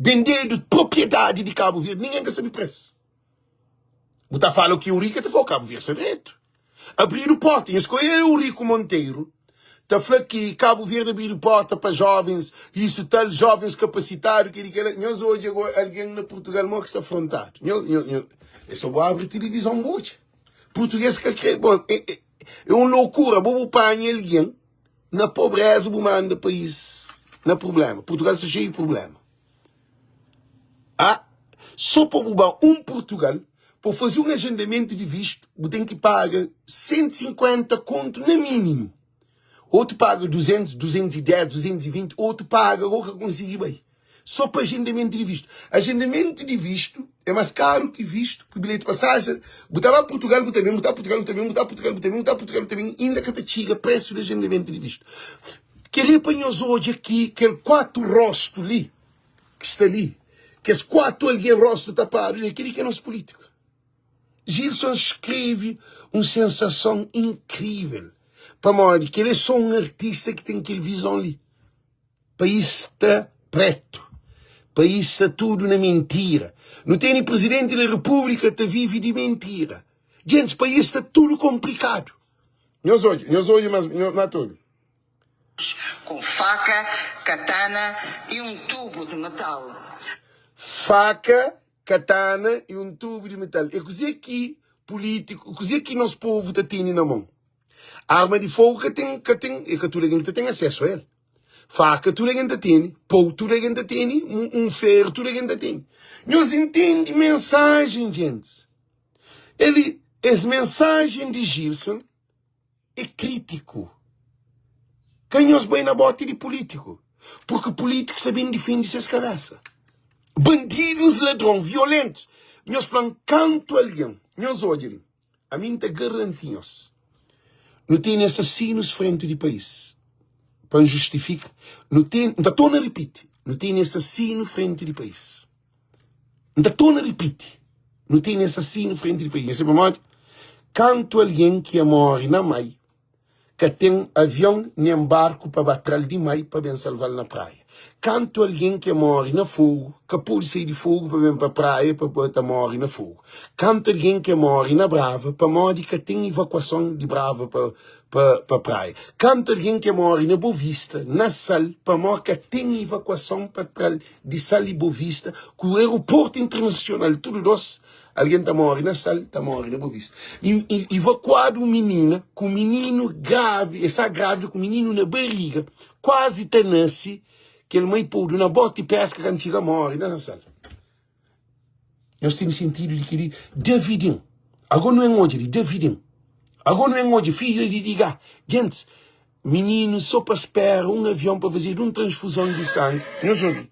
vendendo propriedade de Cabo Verde, ninguém quer saber preço. Você fala que o Eurico está falando Cabo Verde direito. Abrir porta. Escolher o Eurico Monteiro. Está falando que Cabo Verde abrir porta para jovens. Isso tal, jovens capacitados. Nós hoje, alguém na Portugal morre se afrontado. Eu só vou abrir televisão hoje. Português que é uma loucura. Vou apanhar alguém na pobreza, vou mandar país. Não é problema. Portugal está cheio de problema. Só para Portugal. Para fazer um agendamento de visto, você tem que pagar 150 conto no mínimo. Outro paga 200, 210, 220, outro paga o que conseguir bem. Só para agendamento de visto. Agendamento de visto é mais caro que visto, que bilhete de passagem. Botar para Portugal, botar Portugal, ainda que te chega preço de agendamento de visto. Queria apanhar hoje aqui, aquele 4 rostos ali, que está ali, que as 4 alguém rosto tapado, aquele que é nosso político. Gilson escreve uma sensação incrível. Para mostrar que ele é só um artista que tem aquele visão ali. O país está preto. O país está tudo na mentira. Não tem nem presidente da república que vive de mentira. Gente, o país está tudo complicado. Nós hoje, mas não é tudo. Com faca, katana e um tubo de metal. Faca, katana e um tubo de metal. É coisa que político, coisa que nosso povo está tendo na mão. Arma de fogo que tudo alguém tem acesso a ele. Faca, tudo alguém tem. Pau, tudo alguém tem. Um ferro, tudo alguém tem. Nós entendemos mensagem, gente. As mensagens de Gilson é crítico. Canhões bem na bota de político. Porque políticos sabem defender suas cabeças. Bandidos, ladrões, violentos. Nós falamos canto alguém. Nós hoje, a mim te garantimos. Não tem assassinos frente do país. Para justificar. Não tem, não repite. Não tem assassino frente do país. Não repite. Não tem assassino frente do país. Esse é o modo. Canto alguém que morre na Mai, que tem avião nem barco para bater de Mai para bem salvar na praia. Canto alguém que morre na fogo, que pode sair de fogo para vir para a praia, para botar morre na fogo. Canto alguém que morre na Brava, para morrer que tem evacuação de Brava para a praia. Canto alguém que morre na Boa Vista, na Sal, para morrer que tem evacuação de Sal e Boa Vista, com o aeroporto internacional, tudo doce. Alguém está morrendo na Sal, está morrendo na Boa Vista. Evacuado uma menina, com um menino grave, essa grávida com um menino na barriga, quase está nasce, que ele mãe pôde na bota e pesca quando chega morre na Sal. Nós temos sentido de querer dividir. Agora não é hoje, dividir. Agora não é hoje, filho de diga, gente, menino só para esperar um avião para fazer uma transfusão de sangue. Não soube?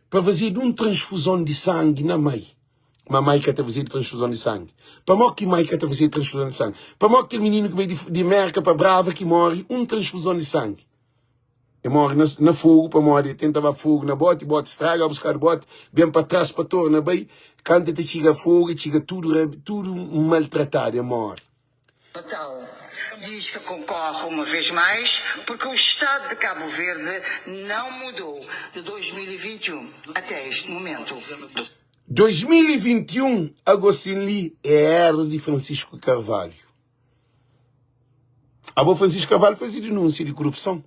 Para fazer uma transfusão de sangue na mãe. Mamãe que está fazendo transfusão de sangue. Para morrer que mãe que está fazendo transfusão de sangue. Para morrer aquele menino que veio de América para Brava que morre, uma transfusão de sangue. Ele morre na fogo, para morrer, tentava fogo na bote estraga, a buscar bote, vem para trás, para torna bem, quando te chega fogo, chega tudo maltratado, ele morre. Natal diz que concorre uma vez mais porque o Estado de Cabo Verde não mudou de 2021 até este momento. 2021, Agostinho Lee é a era de Francisco Carvalho. Francisco Carvalho fez denúncia de corrupção.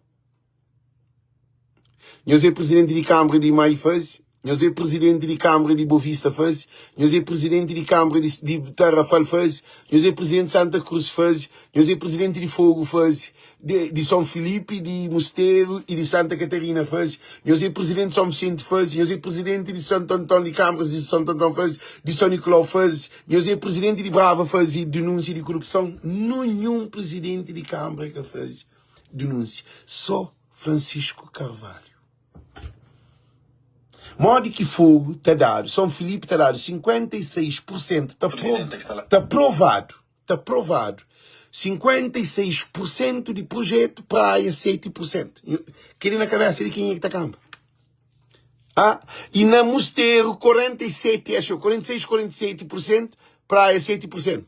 Nós é presidente de Câmara de Maio faz, nós é presidente de Câmara de Boa Vista faz, nós é presidente de Câmara de Tarrafal faz, nós é presidente de Santa Cruz faz, nós é presidente de Fogo faz, de São Filipe, de Mosteiro e de Santa Catarina faz, nós é presidente de São Vicente faz, nós é presidente de Santo Antônio de Câmaras de Santo Antônio faz, de São Nicolau faz, nós é presidente de Brava faz e denúncia de corrupção. Nenhum presidente de Câmara que faz denúncia, só Francisco Carvalho. Modo que fogo está dado, São Filipe está dado 56%, está provado, 56% de projeto, praia 7%. Querendo na cabeça de quem é que está campo? E na Mosteiro 46%, praia 7%.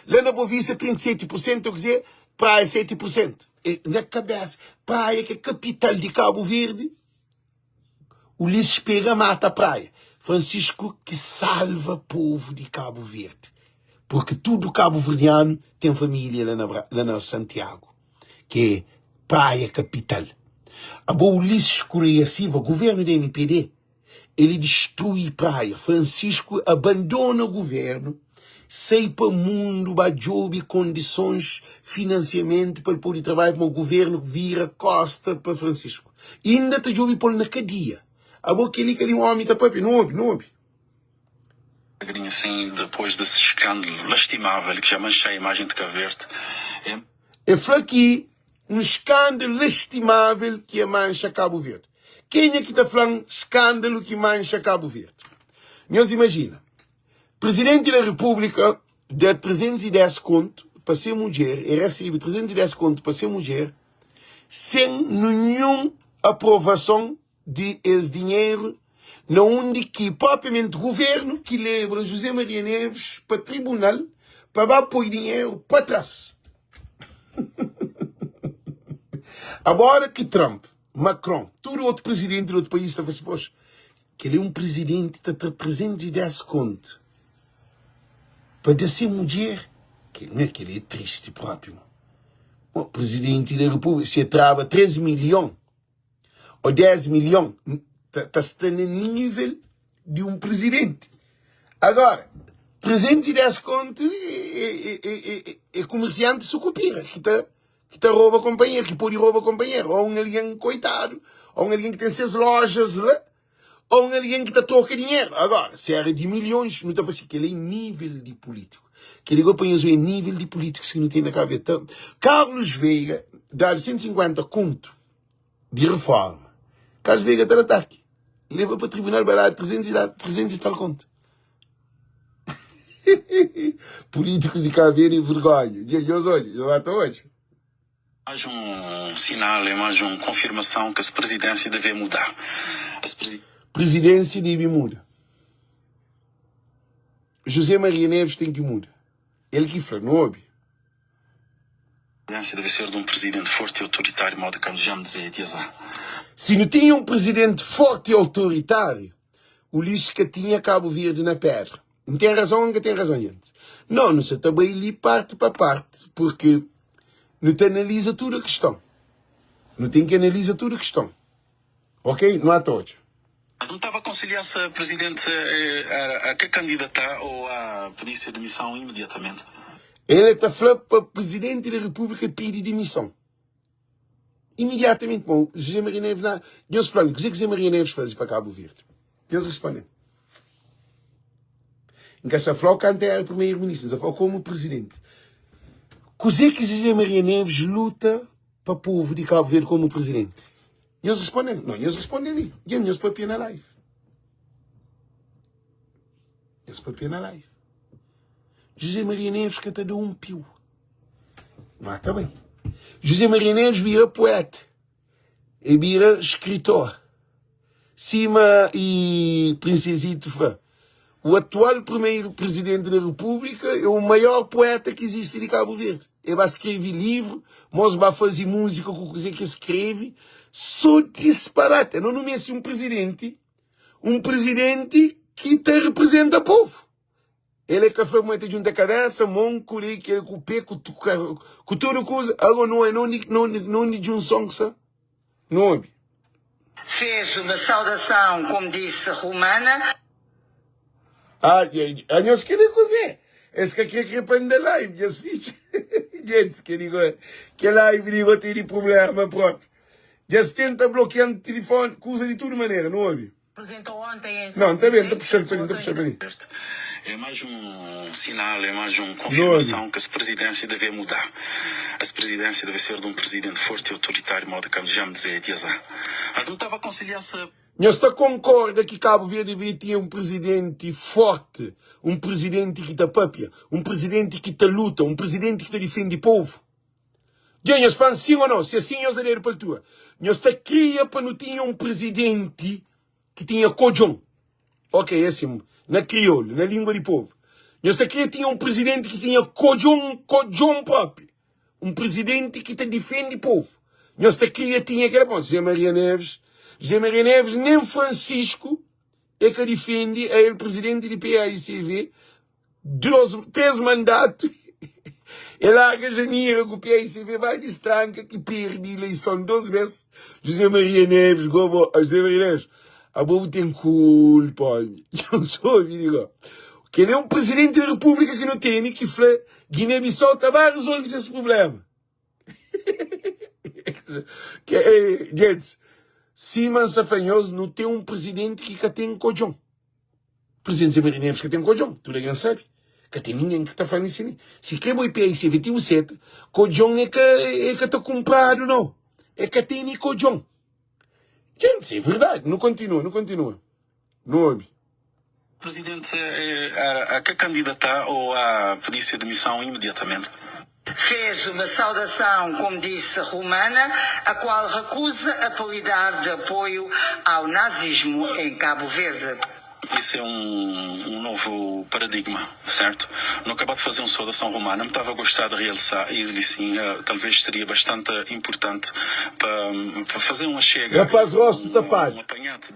Lá na Boa Vista 37%, quer dizer, praia 7%. E na cabeça, praia que é capital de Cabo Verde, Ulisses pega, mata a praia. Francisco que salva o povo de Cabo Verde. Porque todo cabo-verdiano tem família lá na Santiago, que é praia capital. A boa Ulisses Correia Silva, governo da MPD, ele destrui praia. Francisco abandona o governo, sai para o mundo, para job, condições, financiamento para poder trabalhar com o governo, vira costa para Francisco. E ainda está job para na cadeia. A boca ele queria um homem da papi, não ouve. Assim, depois desse escândalo lastimável que já mancha a imagem de Cabo Verde. É aqui um escândalo lastimável que mancha Cabo Verde. Quem é que está falando escândalo que mancha Cabo Verde? Nós imagina, presidente da República dá 310 conto para ser mulher, e recebe 310 conto para ser mulher, sem nenhuma aprovação de esse dinheiro, onde que propriamente o governo que leva José Maria Neves para o tribunal para pôr dinheiro para trás. Agora que Trump, Macron, todo outro presidente de outro país está assim, poxa, que ele é um presidente que está 310 conto para ser mulher, que não é que ele é triste próprio. O presidente da República se trava 13 milhões ou 10 milhões, está no nível de um presidente. Agora, 310 conto é comerciante sucupira, que está rouba companheiro, que pode roubar companheiro, ou um alguém coitado, ou um alguém que tem 6 lojas lá, ou um alguém que está troca dinheiro. Agora, se era de milhões, não está assim, que ele é nível de político. Que ele apanha o nível de políticos que não tem na cabeça. Carlos Veiga dá 150 conto de reforma. Carlos Veiga está no ataque. Leva para o tribunal barato 300 e tal conto. Políticos de Cabo Verde e vergonha. Eu até hoje. Mais um sinal, é mais uma confirmação que a presidência deve mudar. Presidência deve mudar. José Maria Neves tem que mudar. Ele que foi, não ouve? A presidência deve ser de um presidente forte e autoritário, modo que já me dizia. Se não tinha um presidente forte e autoritário, o Lisca tinha Cabo Verde na pedra. Não tem razão, nunca tem razão, gente. Não, não se também ali parte para parte, porque não te analisa tudo a questão. Não tem que analisar tudo a questão. Ok? Não há todos. Não estava a conciliar-se, Presidente, a que candidatar ou a pedir-se demissão imediatamente? Ele está falando para o Presidente da República pedir demissão. Imediatamente, bom, José Maria Neves, Deus falando, o que José Maria Neves faz para Cabo Verde? Deus responde. Em que essa flor canta é o primeiro-ministro, essa flor como presidente. O que José Maria Neves luta para o povo de Cabo Verde como presidente? Deus responde. Não, Deus responde ali. Deus põe pé na live. Deus põe pé na live. José Maria Neves que te deu um pio. Não está bem. José Maria Neves vira poeta. E vira escritor. Cima e princesito fã. O atual primeiro presidente da República é o maior poeta que existe de Cabo Verde. Ele vai escrever livro, mas vai fazer música com coisa que escreve. Só disparate. Não é assim um presidente que te representa o povo. Ele é que foi muito junto a cabeça, monco, que ele com o pé, com tudo coisa. Agora não é de um som, não é. Fez uma saudação, como disse, romana. Nós queremos cozer. Esse que aqui é para a live, just fiz. Gente, que live digo tem problema próprio. Just tenta bloquear o telefone, coisa de toda maneira, não ouve? Apresentou ontem em Não, está bem, está puxando para mim. É mais um sinal, é mais uma confirmação que a presidência deve mudar. A presidência deve ser de um presidente forte e autoritário, modo que já me dizia de azar. Não estava a conciliar-se. Nós concorda que Cabo Verde deveria ter um presidente forte, um presidente que te papia, um presidente que te luta, um presidente que te defende o povo. Nós falamos sim ou não? Se assim nós daremos para a tua. Nós queria para não ter um presidente que tinha cojão. Ok, é assim, na crioulo, na língua do povo. Nós queria ter um presidente que tinha cojão próprio. Um presidente que te defende o povo. Nós queria ter, que era bom, José Maria Neves, nem Francisco, é que defende a ele presidente do PAICV, 3 mandatos. Ele larga janeiro que o PAICV vai de estranca, que perde a eleição 2 vezes. José Maria Neves, a bobo tem culpa. Eu sou, digo, que nem um presidente da República que não tem, que fala, Guiné-Bissau vai resolver esse problema. Gente, Simão Safanhoso não tem um presidente que tem cojão. O presidente José Maria Neves que tem cojão, tu ninguém sabe. Que tem ninguém que está falando isso. Se quer o IPICV tem um sete, cojão é que está comprado, não. É que tem cojão. Gente, é verdade. Não continua. Não ouve. Presidente, a que candidatar ou a pedir-se demissão imediatamente? Fez uma saudação, como disse, romana, a qual recusa apelidar de apoio ao nazismo em Cabo Verde. Isso é um novo paradigma, certo? Não acabei de fazer uma saudação romana, me estava a gostar de realçar isso, sim, talvez seria bastante importante para fazer uma chega, um apanhado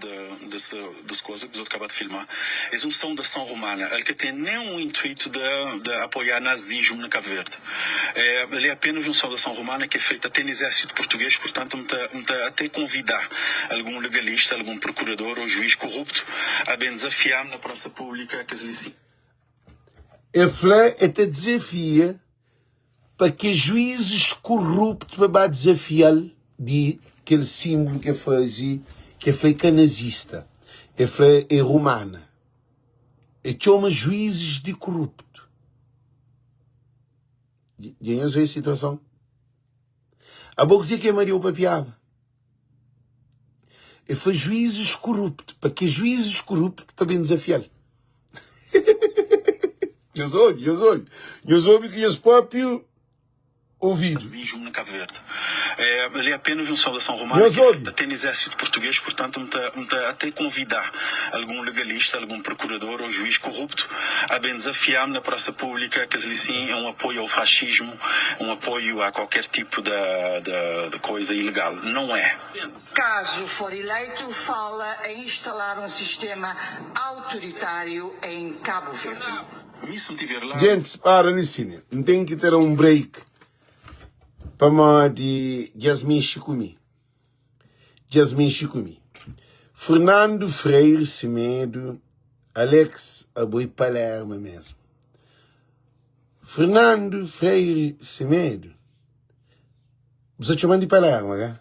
das coisas que eu acabei de filmar. É uma saudação romana, ele que tem nenhum intuito de apoiar nazismo na Cabo Verde. Ele é apenas uma saudação romana que é feita até no exército português, portanto, me até convidar algum legalista, algum procurador ou juiz corrupto a bem desafiar na praça pública que se a FLA até desafia para que juízes corruptos para desafiar de aquele símbolo que fazia, que foi nazista. A FLA é romana. E chama juízes de corrupto. Ganhas a situação? A boca dizia que é Maria o papiava. E foi juízes corruptos. Para que juízes corruptos para bem desafiar? Eu sou que os próprios Ouvido. Exige na Cabo Verde. Ele é apenas uma saudação romana que tem no exército português, portanto, me até convidar algum legalista, algum procurador ou juiz corrupto a bem desafiar na praça pública que ele sim é um apoio ao fascismo, um apoio a qualquer tipo de coisa ilegal. Não é. Caso for eleito, fala em instalar um sistema autoritário em Cabo Verde. Gente, para nisso, tem que ter um break para de Jasmine Chikumi. Fernando Freire Semedo, Alex Aboi Palermo mesmo. Fernando Freire Semedo, você chama de Palermo, né?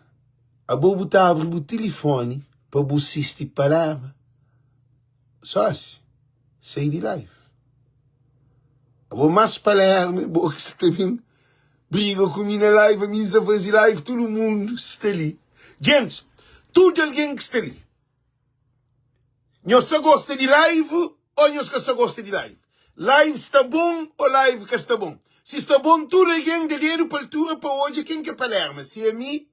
Aboi botar abrir o telefone para você assistir Palermo. Só assim, sair de live. Aboi mais Palermo, boa que você também briga comigo na live, a mim a fazer live, todo mundo está ali. Gente, tudo alguém que está ali. Não só gosta de live ou não só gosta de live. Live está bom ou live que está bom. Se está bom, tudo alguém de dinheiro para altura para hoje, quem que é Palermo? Se é mim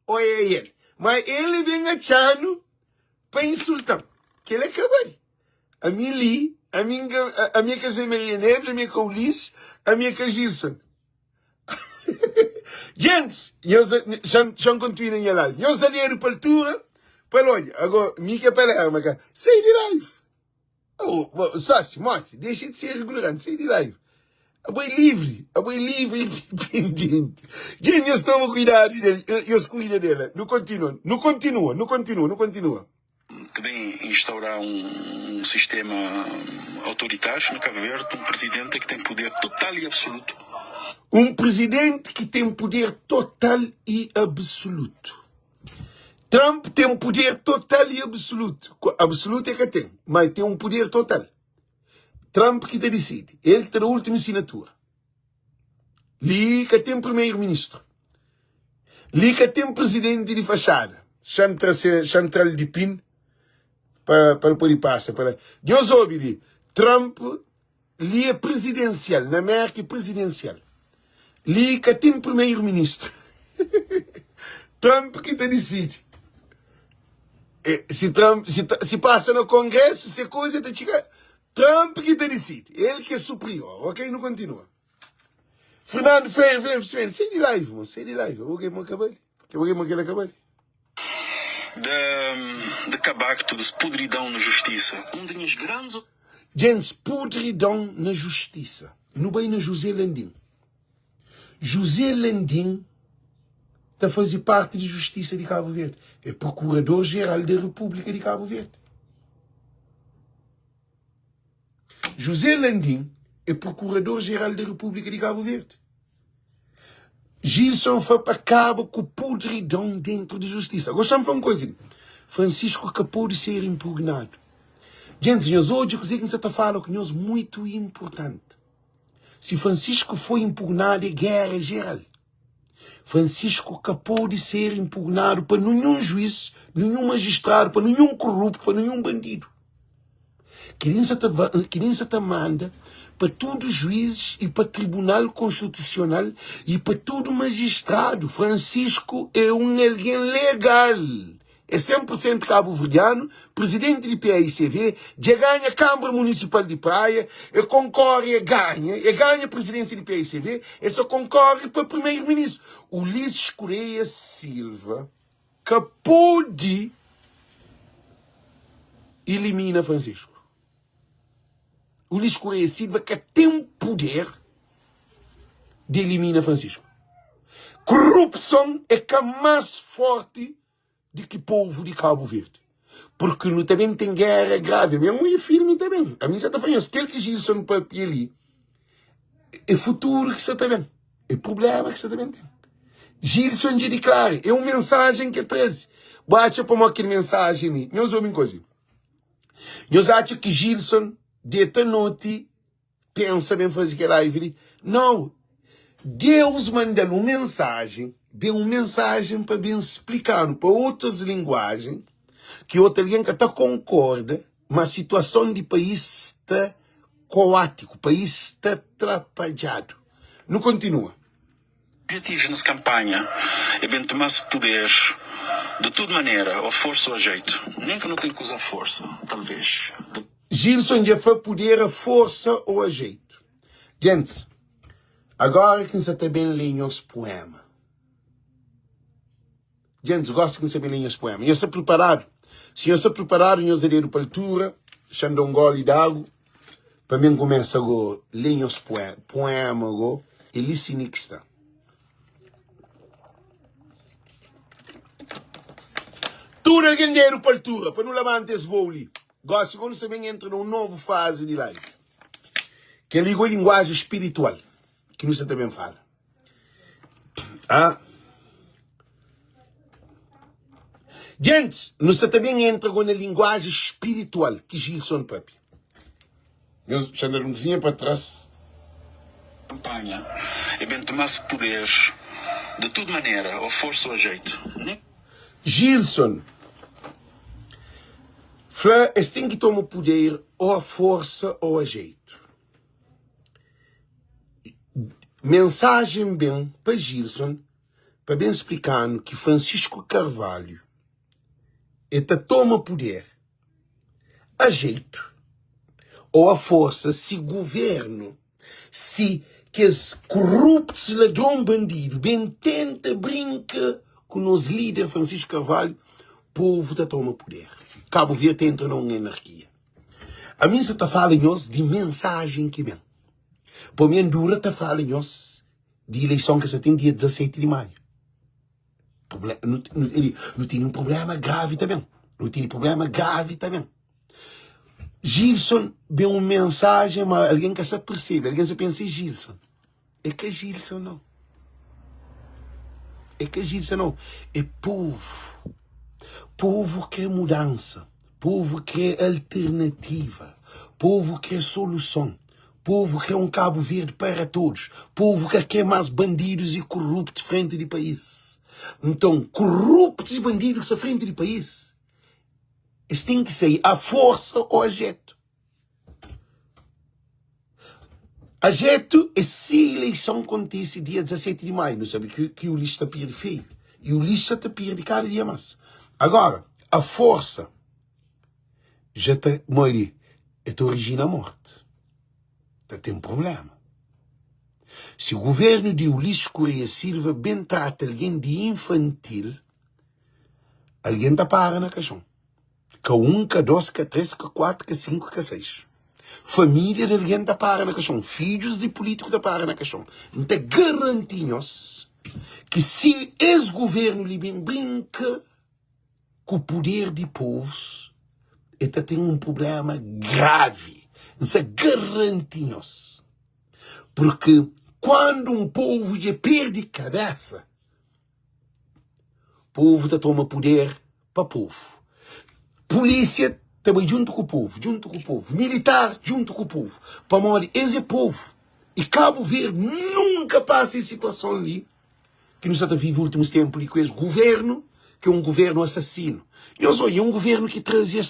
ou é ele. Mas ele vem achando para insultar. Que ele acabou. A minha Li, a minha casa Maria Neves, a minha Caulice, a minha Gilson. Gente, já continuam a live. Nós dá dinheiro para a altura, para olha, agora, Mica Palermo, sai de live. Sócio, morte, deixa de ser regulante, sai de live. A boi livre independente. Gente, eu estou a cuidar dele, eu cuido dela. Não continua. Que vem instaurar um sistema autoritário no Cabo Verde, um presidente que tem poder total e absoluto. Um presidente que tem poder total e absoluto. Trump tem um poder total e absoluto. Absoluto é que tem, mas tem um poder total. Trump que te decide. Ele que tem a última assinatura. Li que tem primeiro-ministro. Li que tem presidente de fachada. Chantal de Pin. Para poder passar. Deus ouve, Trump li é presidencial. Na América é presidencial. Li que tem primeiro-ministro. Trump que te decide. Se passa no Congresso, se coisa te chega, Trump que te decide. Ele que é superior, ok? Não continua. Fernando, vem, sai de live, mano. Sai de live. Eu vou acabar. De cabacto, de podridão na justiça. Das grandes... Gente, podridão na justiça. Não bem na José Landim. José Landim está a fazer parte de Justiça de Cabo Verde. É Procurador-Geral da República de Cabo Verde. José Landim é Procurador-Geral da República de Cabo Verde. Gilson foi para Cabo com podridão dentro de Justiça. Agora, deixa-me falar uma coisa. Francisco acabou de ser impugnado. Gente, nós hoje que você está falando que nós muito importante. Se Francisco foi impugnado, é guerra geral. Francisco acabou de ser impugnado para nenhum juiz, nenhum magistrado, para nenhum corrupto, para nenhum bandido. Criança te manda para todos os juízes e para o Tribunal Constitucional e para todo magistrado. Francisco é um alguém legal. É 100% cabo-verdiano, presidente de PAICV, já ganha Câmara Municipal de Praia, e concorre e ganha a presidência de PAICV, e só concorre para primeiro-ministro. Ulisses Correia Silva, que pode eliminar Francisco. Ulisses Correia Silva, que tem poder de eliminar Francisco. Corrupção é que é mais forte de que povo de Cabo Verde. Porque não também tem guerra grave. A minha mãe é firme também. A minha já está falando, aquele que Gilson para ali, é futuro que você está vendo. É problema que você está vendo. Gilson já declara, é uma mensagem que traz. Bate para uma mensagem ali. Nós ouvimos coisa. Nós achamos que Gilson, de noite, pensa bem fazer aquela live. Não. Deus manda uma mensagem, bem uma mensagem para bem explicar para outras linguagens, que outra alguém que está concorda, mas a situação do país está caótico, o país está atrapalhado. Não continua. objetivos nessa campanha é bem tomar poder de toda maneira, ou força ou jeito. Nem que não tenha que usar força, talvez. Gilson já foi poder a força ou a jeito. Gente, agora que você também lê os poemas. Gente, gosto que você também lê os poemas. Eu estou preparado. Se eu estou preparado, eu estou para a altura, chando um gole de água, para mim começar a ler os poemas, e listening que está. Tudo alguém dinheiro para a altura, para não levantar esse voo ali. Gosto quando você também entra numa nova fase de live. Que é a linguagem espiritual, que você também fala. Gente, você também entra na linguagem espiritual, que Gilson Papi. Eu chamo um cozinha para trás. Campanha é bem tomar poder de toda maneira, ou força ou jeito. Gilson, eles têm que tomar poder ou a força ou a jeito. Mensagem bem para Gilson, para bem explicando que Francisco Carvalho toma poder a jeito ou a força se governo, se que os corruptos ladrão bandido bem tenta brinca com os líderes Francisco Carvalho, o povo toma poder. Cabo Verde entra numa anarquia. A mim se fala de mensagem que vem. Por mim dura está fala de eleição que se tem dia 17 de maio. Não tem um problema grave também. Não tem problema grave também. Gilson vê uma mensagem, mas alguém que se percebe, alguém se pensa em Gilson. É que Gilson não. É que Gilson não. É povo. Povo quer mudança. Povo quer alternativa. Povo quer solução. Povo quer um Cabo Verde para todos. Povo que quer mais bandidos e corruptos frente do país. Então, corruptos e bandidos à frente do país, eles têm que sair a força ou a jeito. A jeito é se a eleição acontece dia 17 de maio. Não sabe que o lixo está perde feio. E o lixo está perde cada dia mais. Agora, a força já está, morre, origina a morte. Tem um problema. Se o governo de Ulisses Correia Silva bem trata alguém de infantil, alguém está para na caixão. K1, K2, K3, K4, K5, K6. Família de alguém está para na caixão. Filhos de político está para na caixão. Então garantimos que se esse governo lhe brinca com o poder de povos, ele tem um problema grave. Isso garantimos. Porque quando um povo já perde cabeça, o povo toma poder para o povo. Polícia também junto com o povo. Militar junto com o povo. Para morrer, esse é povo. E Cabo Verde nunca passa em situação ali que nos está vivo nos últimos tempos com esse governo, que é um governo assassino. Eu sou um governo que trazia a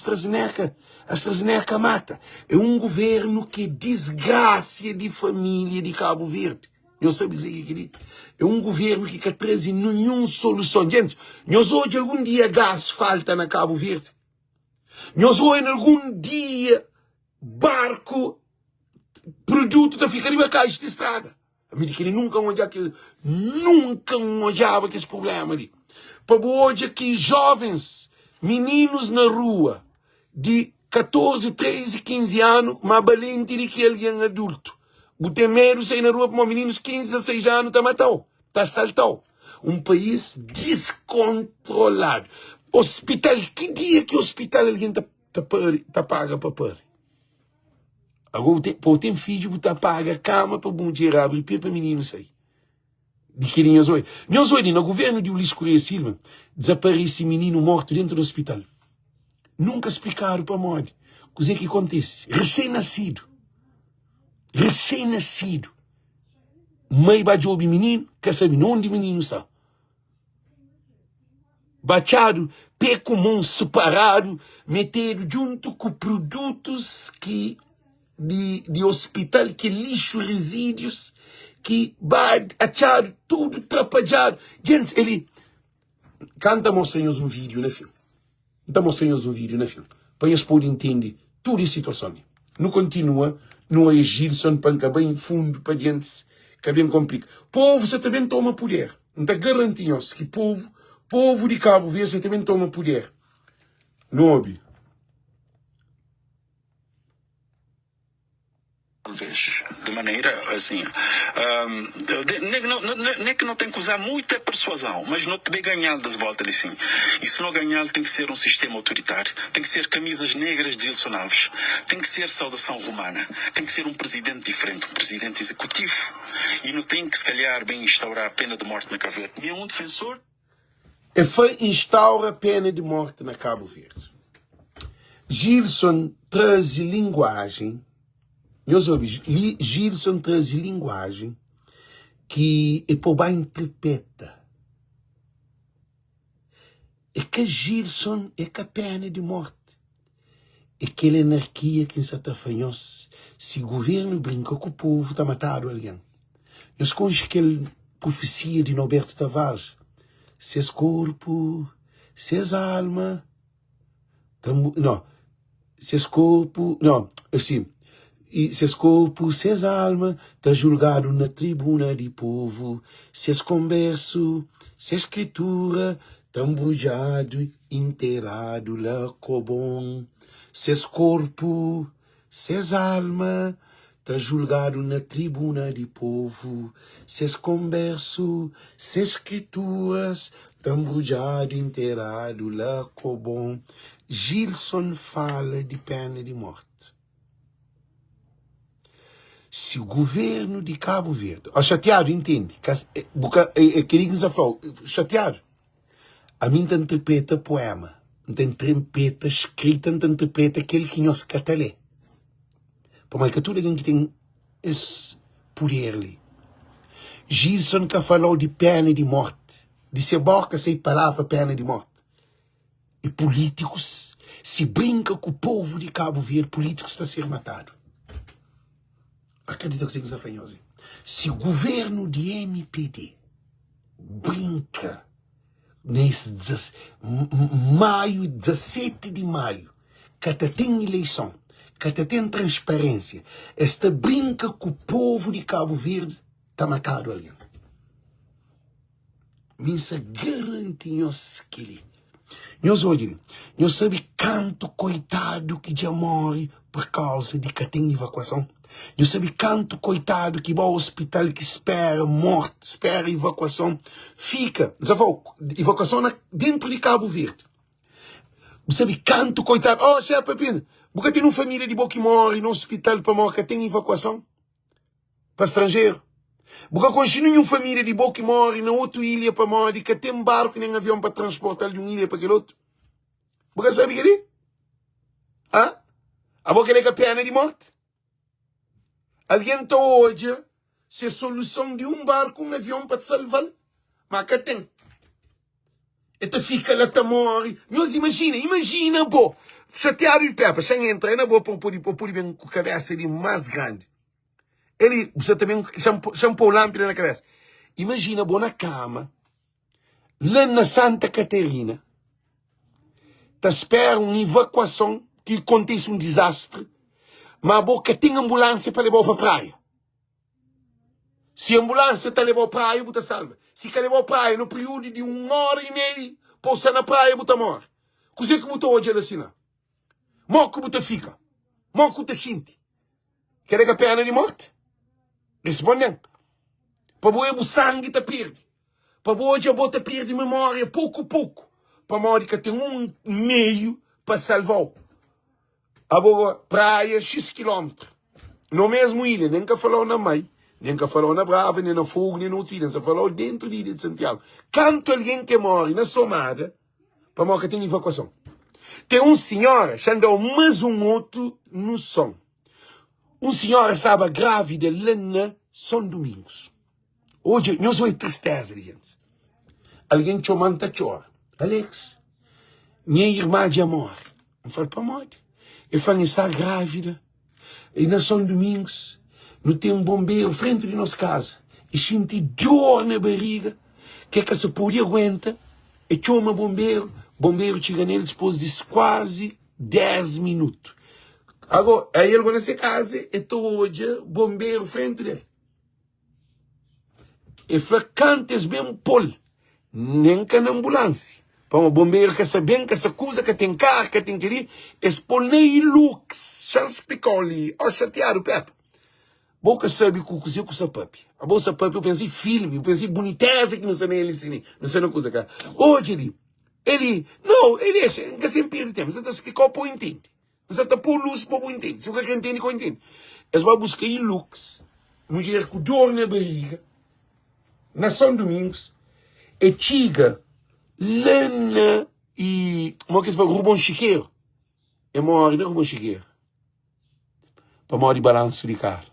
AstraZeneca mata. É um governo que desgraça de família de Cabo Verde. Eu sei dizer que acredito. É um governo que traz nenhuma solução. Gente, nós hoje algum dia gás falta na Cabo Verde. Nós hoje algum dia barco, produto da ficar em caixa de estrada. A mim que nunca olhava que esse problema ali. Para hoje aqui jovens, meninos na rua, de 14, 13, 15 anos, mais valente do que alguém adulto. O temeiro sai na rua para meninos de 15, 16 anos, está matado, está assaltado. Um país descontrolado. Hospital, que dia que hospital alguém tá paga para pôr? Agora tem filho que paga cama para bom dia abrir para menino sair. De que nós hoje no governo de Ulisses Correia Silva desaparece menino morto dentro do hospital. Nunca explicaram para morte. O que acontece? Recém-nascido. Mãe bajou o menino, quer saber onde o menino está. Bachado, pé com mão separado, metido junto com produtos que de hospital, que lixo, resíduos, que vai achar tudo atrapalhado. Gente, ele canta mostrando um vídeo no filme. Está mostrando um vídeo no filme. Para eles poderem entender toda a situação. Não continua, não é Gilson para acabar em fundo, para gente, que é bem complicado. Povo, você também toma poder. Não está garantindo que povo de Cabo Verde, você também toma poder. Nobe. Talvez, de maneira assim, nem que não tem que usar muita persuasão, mas não te ganhar das voltas assim. E se não ganhar, tem que ser um sistema autoritário, tem que ser camisas negras de Gilson Alves, tem que ser saudação romana, tem que ser um presidente diferente, um presidente executivo, e não tem que, se calhar, bem instaurar a pena de morte na Cabo Verde. E é um defensor. E foi instaura a pena de morte na Cabo Verde. Gilson traz linguagem. Gilson traz linguagem que é para interpreta. É que Gilson é que a pena de morte. É aquela anarquia que se está fazendo. Se o governo brinca com o povo, está matado alguém. Eu esconjo aquela profecia de Norberto Tavares. Seus corpo, seus alma. Não. Seus corpo. Não, assim. E seus corpos, seus almas, tá julgado na tribuna de povo, seus converso, sua escritura, tá embrulhado, inteirado lá cobom. Seus corpos, seus almas, tá julgado na tribuna de povo, seus converso, suas escrituras, tá embrulhado, inteirado lá cobom. Gilson fala de pena de morte. Se o governo de Cabo Verde... chateado, entende? Queria falar, chateado. A mim te interpreta poema. Te interpreta escrita, te interpreta aquele que nós catalé. Por mais que tudo alguém que tem esse poder ali. Gilson que falou de pena de morte. De ser boca sem palavra pena de morte. E políticos, se brinca com o povo de Cabo Verde, políticos está a ser matado. Acredita que você é fanhoso. Se o governo de MPD brinca nesse 17 de maio, que até tem eleição, que até tem transparência, esta brinca com o povo de Cabo Verde, está matado ali. Minha garantia que ele. Nós hoje, nós sabemos quanto coitado que já morre por causa de que tem evacuação. Eu sabia quanto coitado que vai ao hospital que espera morte, espera evacuação. Fica, evacuação dentro de Cabo Verde. Eu sabia quanto coitado. Oh, chefe Pepino, porque tem uma família de boa que morre no hospital para morrer, que tem evacuação para estrangeiro. Porque continua uma família de boa que morre na outra ilha para morrer, que tem barco nem avião para transportar de uma ilha para aquele outro. Porque sabe que é? A boca é a pena de morte. Alguém está hoje, se a solução de um barco, um avião para te salvar, mas que tem. E te fica lá, te morre. Nós imagina, pô, chateado de pepa, sem entrar, na boa, por bem com a cabeça ali mais grande. Ele, você também, shampoo lâmpada na cabeça. Imagina, pô, na cama, lá na Santa Catarina, te espera uma evacuação que acontece um desastre, mas a boca tem ambulância para levar para a praia. Se a ambulância te levou para a praia, você salva. Se quer levar para a praia no período de 1h30, pousa na praia, você morre. O que você hoje assim? Morre que você fica. Morre que você sente. Quer que a pena de morte? Respondem. Para você o sangue te perde. Para você você perde memória pouco a pouco. Para morrer que tem um meio para salvar. A praia X quilômetros. No mesmo ilha, nem que falou na Mai, nem que falou na Brava, nem na Fogo, nem na outra ilha. Você falou dentro da ilha de Santiago. Quanto alguém que morre na somada, para morrer que tem evacuação. Tem um senhor, chamado mais um outro no som. Um senhor estava grávida lá na São Domingos. Hoje, nós somos tristeza, gente. Alguém te manda chora. Alex, minha irmã já morre. Eu falo, para morrer. Eu falo, está grávida. E na São Domingos, não tem um bombeiro frente de nossa casa. e senti dor na barriga, que se podia aguentar, e chama bombeiro chega nele depois de quase 10 minutos. Agora, aí ele vai nessa casa, e estou hoje, bombeiro frente dele. E falou, cantes bem pol, nem que na ambulância. Para um bombeiro que sabe que essa coisa que tem carro, que tem que ir, expolnei lux, já explicou ali, ó chateado, Pepe. Boca sabe que o cozinho com essa papi. A bolsa papi, eu pensei filme, eu pensei boniteza que não sei nem ele ensinar, não sei não coisa cá. Hoje ele é, que sempre perde tempo, você está explicando para o entende. Você está por luz para o entende, se o que entende, que entende. Eles vão buscar em lux, mulher com dor na barriga, na São Domingos, e chiga, lana e, como é que se fala, Rubão Chiqueiro. É morre, não é Rubão Chiqueiro. Para morrer balanço de carro.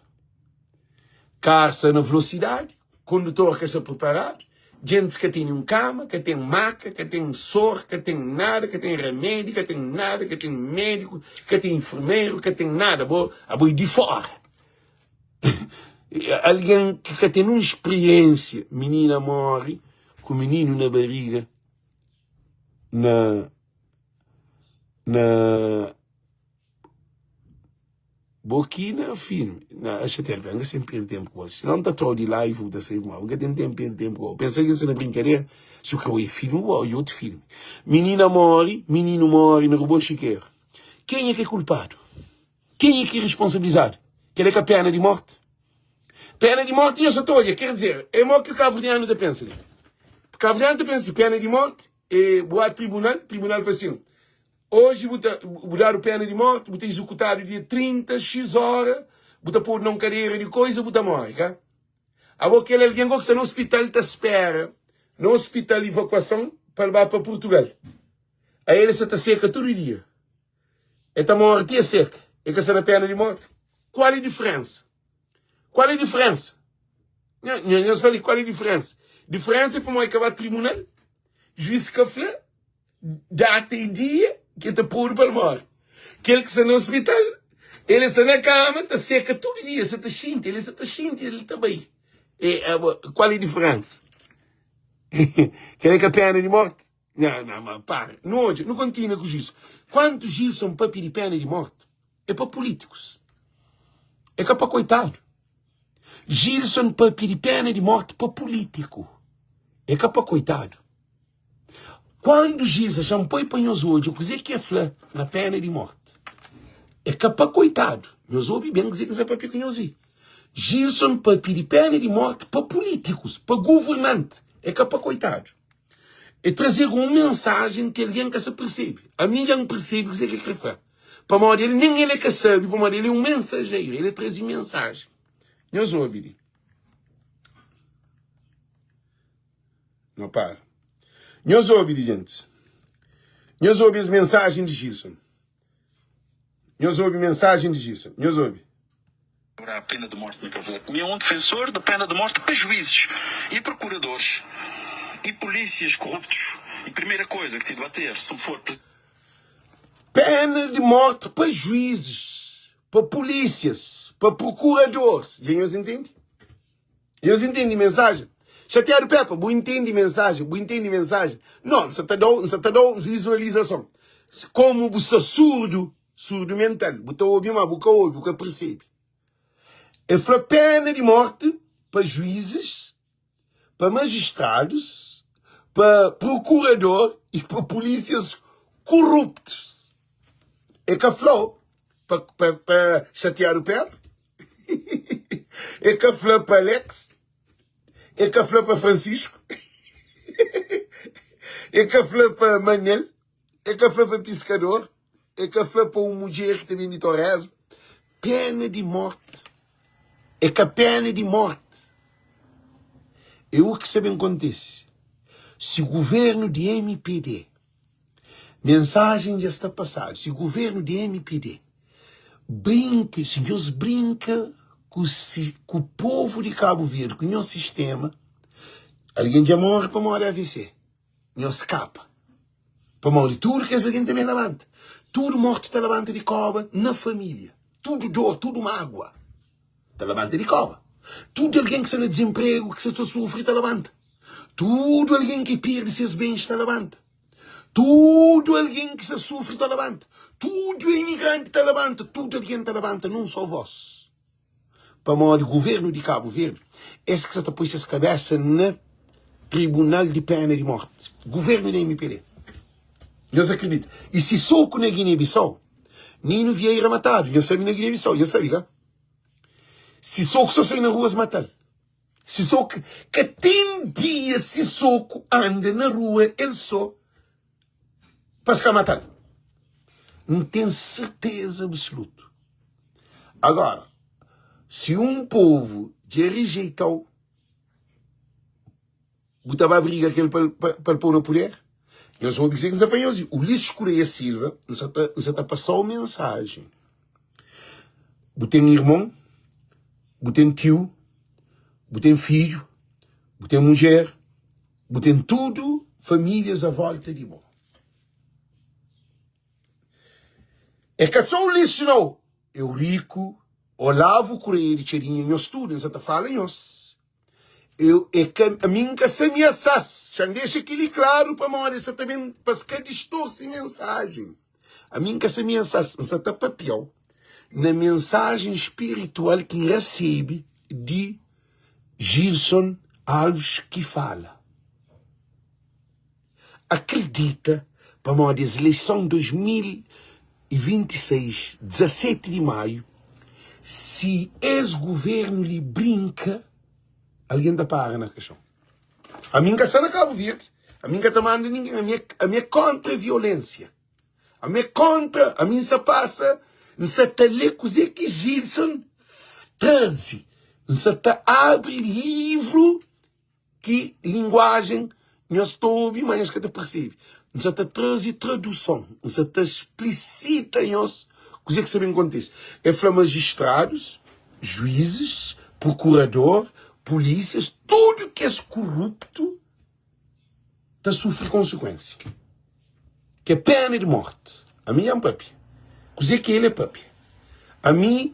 Carro na velocidade, condutor que está preparado, gente que tem cama, que tem maca, que tem soro, que tem nada, que tem remédio, que tem nada, que tem médico, que tem enfermeiro, que tem nada, a boi de fora. Alguém que tem uma experiência, menina morre, com o menino na barriga, na boquina, filme. Acho que ele sempre perde tempo com você. Se não está todo de live, está sempre mal. Porque tem tempo, perde tempo com você. Pensa que isso é uma brincadeira. Se o que é filme ou outro filme. Menina morre, menino morre, na robô chiqueiro. Quem é que é culpado? Quem é que é responsabilizado? Quem é que é a pena de morte? Pena de morte, eu só estou, quer dizer, é morte que o cabo-verdiano está pensando. O cabo-verdiano está pensando, pena de morte, e boa tribunal fala assim, hoje, vou o pena de morte, vou executado dia 30, X horas, vou pôr numa cadeira de coisa, vou morrer, tá? Agora, aquele alguém que está no hospital, está espera, no hospital de evacuação, para levar para Portugal. Aí ele está seca todo dia. Ele está morto e é seca. E que está na pena de morte. Qual é a diferença? Qual é a diferença? Eu falei, qual é a diferença? A diferença é para nós que vai ao tribunal, juiz que fala, data e dia, que está puro para morrer. Aquele que está no hospital, ele está na cama, está seca todo dia, você está xinte, ele está bem. Qual é a diferença? Quer que a pena de morte? Não, mas para. Não continua com isso. Quantos juízes são para pedir pena de morte? É para políticos. É que é para coitado. Gilson para pedir pena de morte para político. É que é para coitado. Quando Gilson já põe para nós hoje, o que é falar na pena de morte? É que é para coitado. Nós ouvimos bem dizer que é para pequenozinho. Gilson para pedir pena de morte para políticos, para governante. É que é para coitado. É trazer uma mensagem que alguém que se percebe. A mim já não percebe o que é que falar. Para morrer ele, nem ele é que sabe, para morrer ele é um mensageiro. Ele traz mensagem. Nós ouvimos. Não para. Nós ouvimos, gente. Nós ouvimos mensagem de Gilson. Nós ouvimos mensagem de Gilson. Nós ouvimos. A pena de morte na Cabo Verde. É um defensor da pena de morte para juízes e procuradores e polícias corruptos. E primeira coisa que te bater, se for... Pena de morte para juízes, para polícias, para procuradores. E eles entendem? Eles entendem a mensagem? Chateado, Pepa, vou entender mensagem, Não, você está dando visualização. Como você surdo mental. Você ouve uma boca, ouve, você percebe. É foi pena de morte para juízes, para magistrados, para procurador e para polícias corruptos. É que falou para chatear o Pepe. É que falou para Alex. É que falou para Francisco. É que falou para Manel. É que falou para Pescador. É que falou para uma mulher que também de Torres. Pena de morte. É que a pena de morte. É o que sabe acontece. Se o governo de MPD, mensagem já está passada, se o governo de MPD brinca, se Deus brinca com o povo de Cabo Verde, com o nosso sistema, alguém já morre para morrer AVC. Não escapa. Para morrer tudo que alguém também levanta. Tudo morte está levanta de cova na família. Tudo dor, tudo mágoa. Está levanta de cova. Tudo alguém que está no desemprego, que está sofre, está levanta. Tudo alguém que perde seus bens, está levanta. Tudo alguém que se sofre, está levanta. Tudo imigrante, está levanta. Tudo alguém está levanta, não só vós. Para o governo de Cabo Verde, esse que está pôs essa cabeça no Tribunal de Pena de Morte. Governo da MPD. Eu acredito. E se soco na Guiné-Bissau, Nino Vieira matado. Eu sabia na Guiné-Bissau, eu sabia. Se soco só sai na rua matar. Se soco, que tem dia se soco anda na rua, ele só para se matar. Não tenho certeza absoluta. Agora, se um povo rejeitou, botava a briga aquele para pôr no poder, eu só vou dizer que não apanhou. O Ulisses Correia Silva não está passando mensagem. Botem irmão, botem tio, botem filho, botem mulher, botem tudo, famílias à volta de bom. É que só o Ulisses não. Eurico, Olavo Correia de Cheirinha, nós tudo, não está falando nós. É que a mim que se me assas, já deixa aquilo claro para mim, isso também, para que distorce mensagem. A mim que se me assas, não está papel, na mensagem espiritual que recebe de Gilson Alves que fala. Acredita, para mim, a eleição 2026, 17 de maio, se ex-governo lhe brinca, alguém da para na questão. A minha está na Cabo Verde. A minha está mandando ninguém. A minha contra a violência. A minha contra, a minha se passa, não se está lê coisa que Gilson 13. Não se está abre livro que linguagem nós estamos, mas que te percebe. Não se está traz tradução. Não se está explicita nós coisa que sabem acontece. É para magistrados, juízes, procurador, polícias, tudo que é corrupto está a sofrer consequência. Que é pena de morte. A mim é um papi. Coisa que ele é papi. A mim,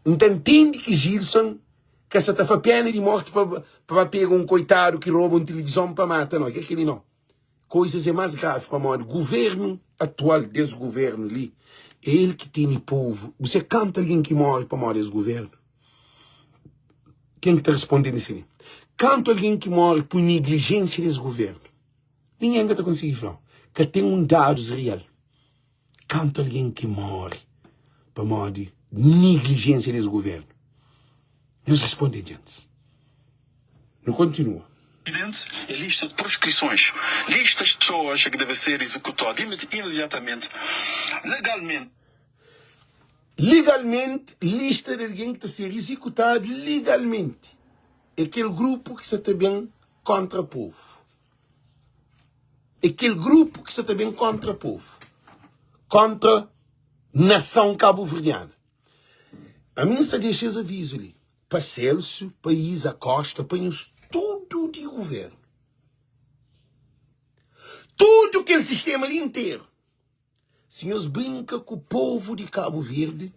não entende que Gilson, que essa está a pena de morte para pegar um coitado que rouba uma televisão para matar, não. Que é aquele não. Coisas é mais grave para o governo atual, desse governo ali. É ele que tem o povo. Você canta alguém que morre para morrer esse governo? Quem que está respondendo isso ali? Canto alguém que morre por negligência desse governo. Ninguém está conseguindo falar. Que tem um dado real. Canto alguém que morre por morrer negligência desse governo. Nos responde antes. Não continua. É lista de proscrições, listas de pessoas que devem ser executadas imediatamente, legalmente. Legalmente, lista de alguém que está a ser executado legalmente. É aquele grupo que está bem contra o povo. É aquele grupo que está bem contra o povo. Contra a nação cabo-verdiana. A minha se deixa esse aviso ali. Para Celso, país, a costa, apanhos tudo de governo. Tudo aquele sistema ali inteiro. Senhores, brinca com o povo de Cabo Verde.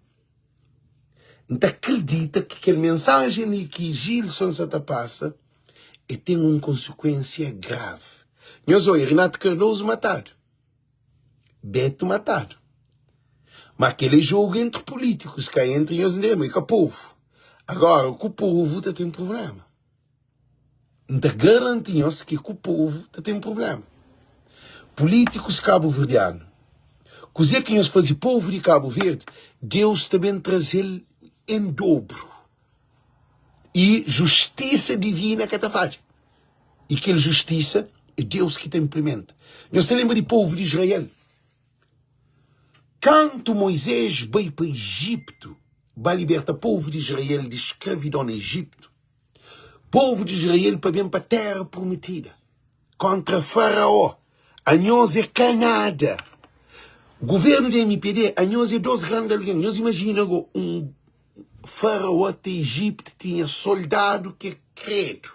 Não acredita que aquela mensagem ali que Gilson Santa passa tem uma consequência grave. Nós olhamos Renato Cardoso matado. Beto matado. Mas aquele jogo entre políticos, que é entre nós e com o povo. Agora, com o povo tem problema. Não garantimos que com o povo tem problema. Políticos cabo-verdianos. Coisa que nós fazemos povo de Cabo Verde, Deus também traz ele em dobro. E justiça divina que está fazendo. E aquela justiça é Deus que te implementa. Nós te lembra de povo de Israel. Quando Moisés veio para o Egito, para libertar o povo de Israel de escravidão no Egito, povo de Israel para vir para a terra prometida, contra Faraó, a nós é Canadá. O governo da MPD, a nós é dois grandes alguém. Nós imaginamos um Faraó do Egito tinha soldado que é credo.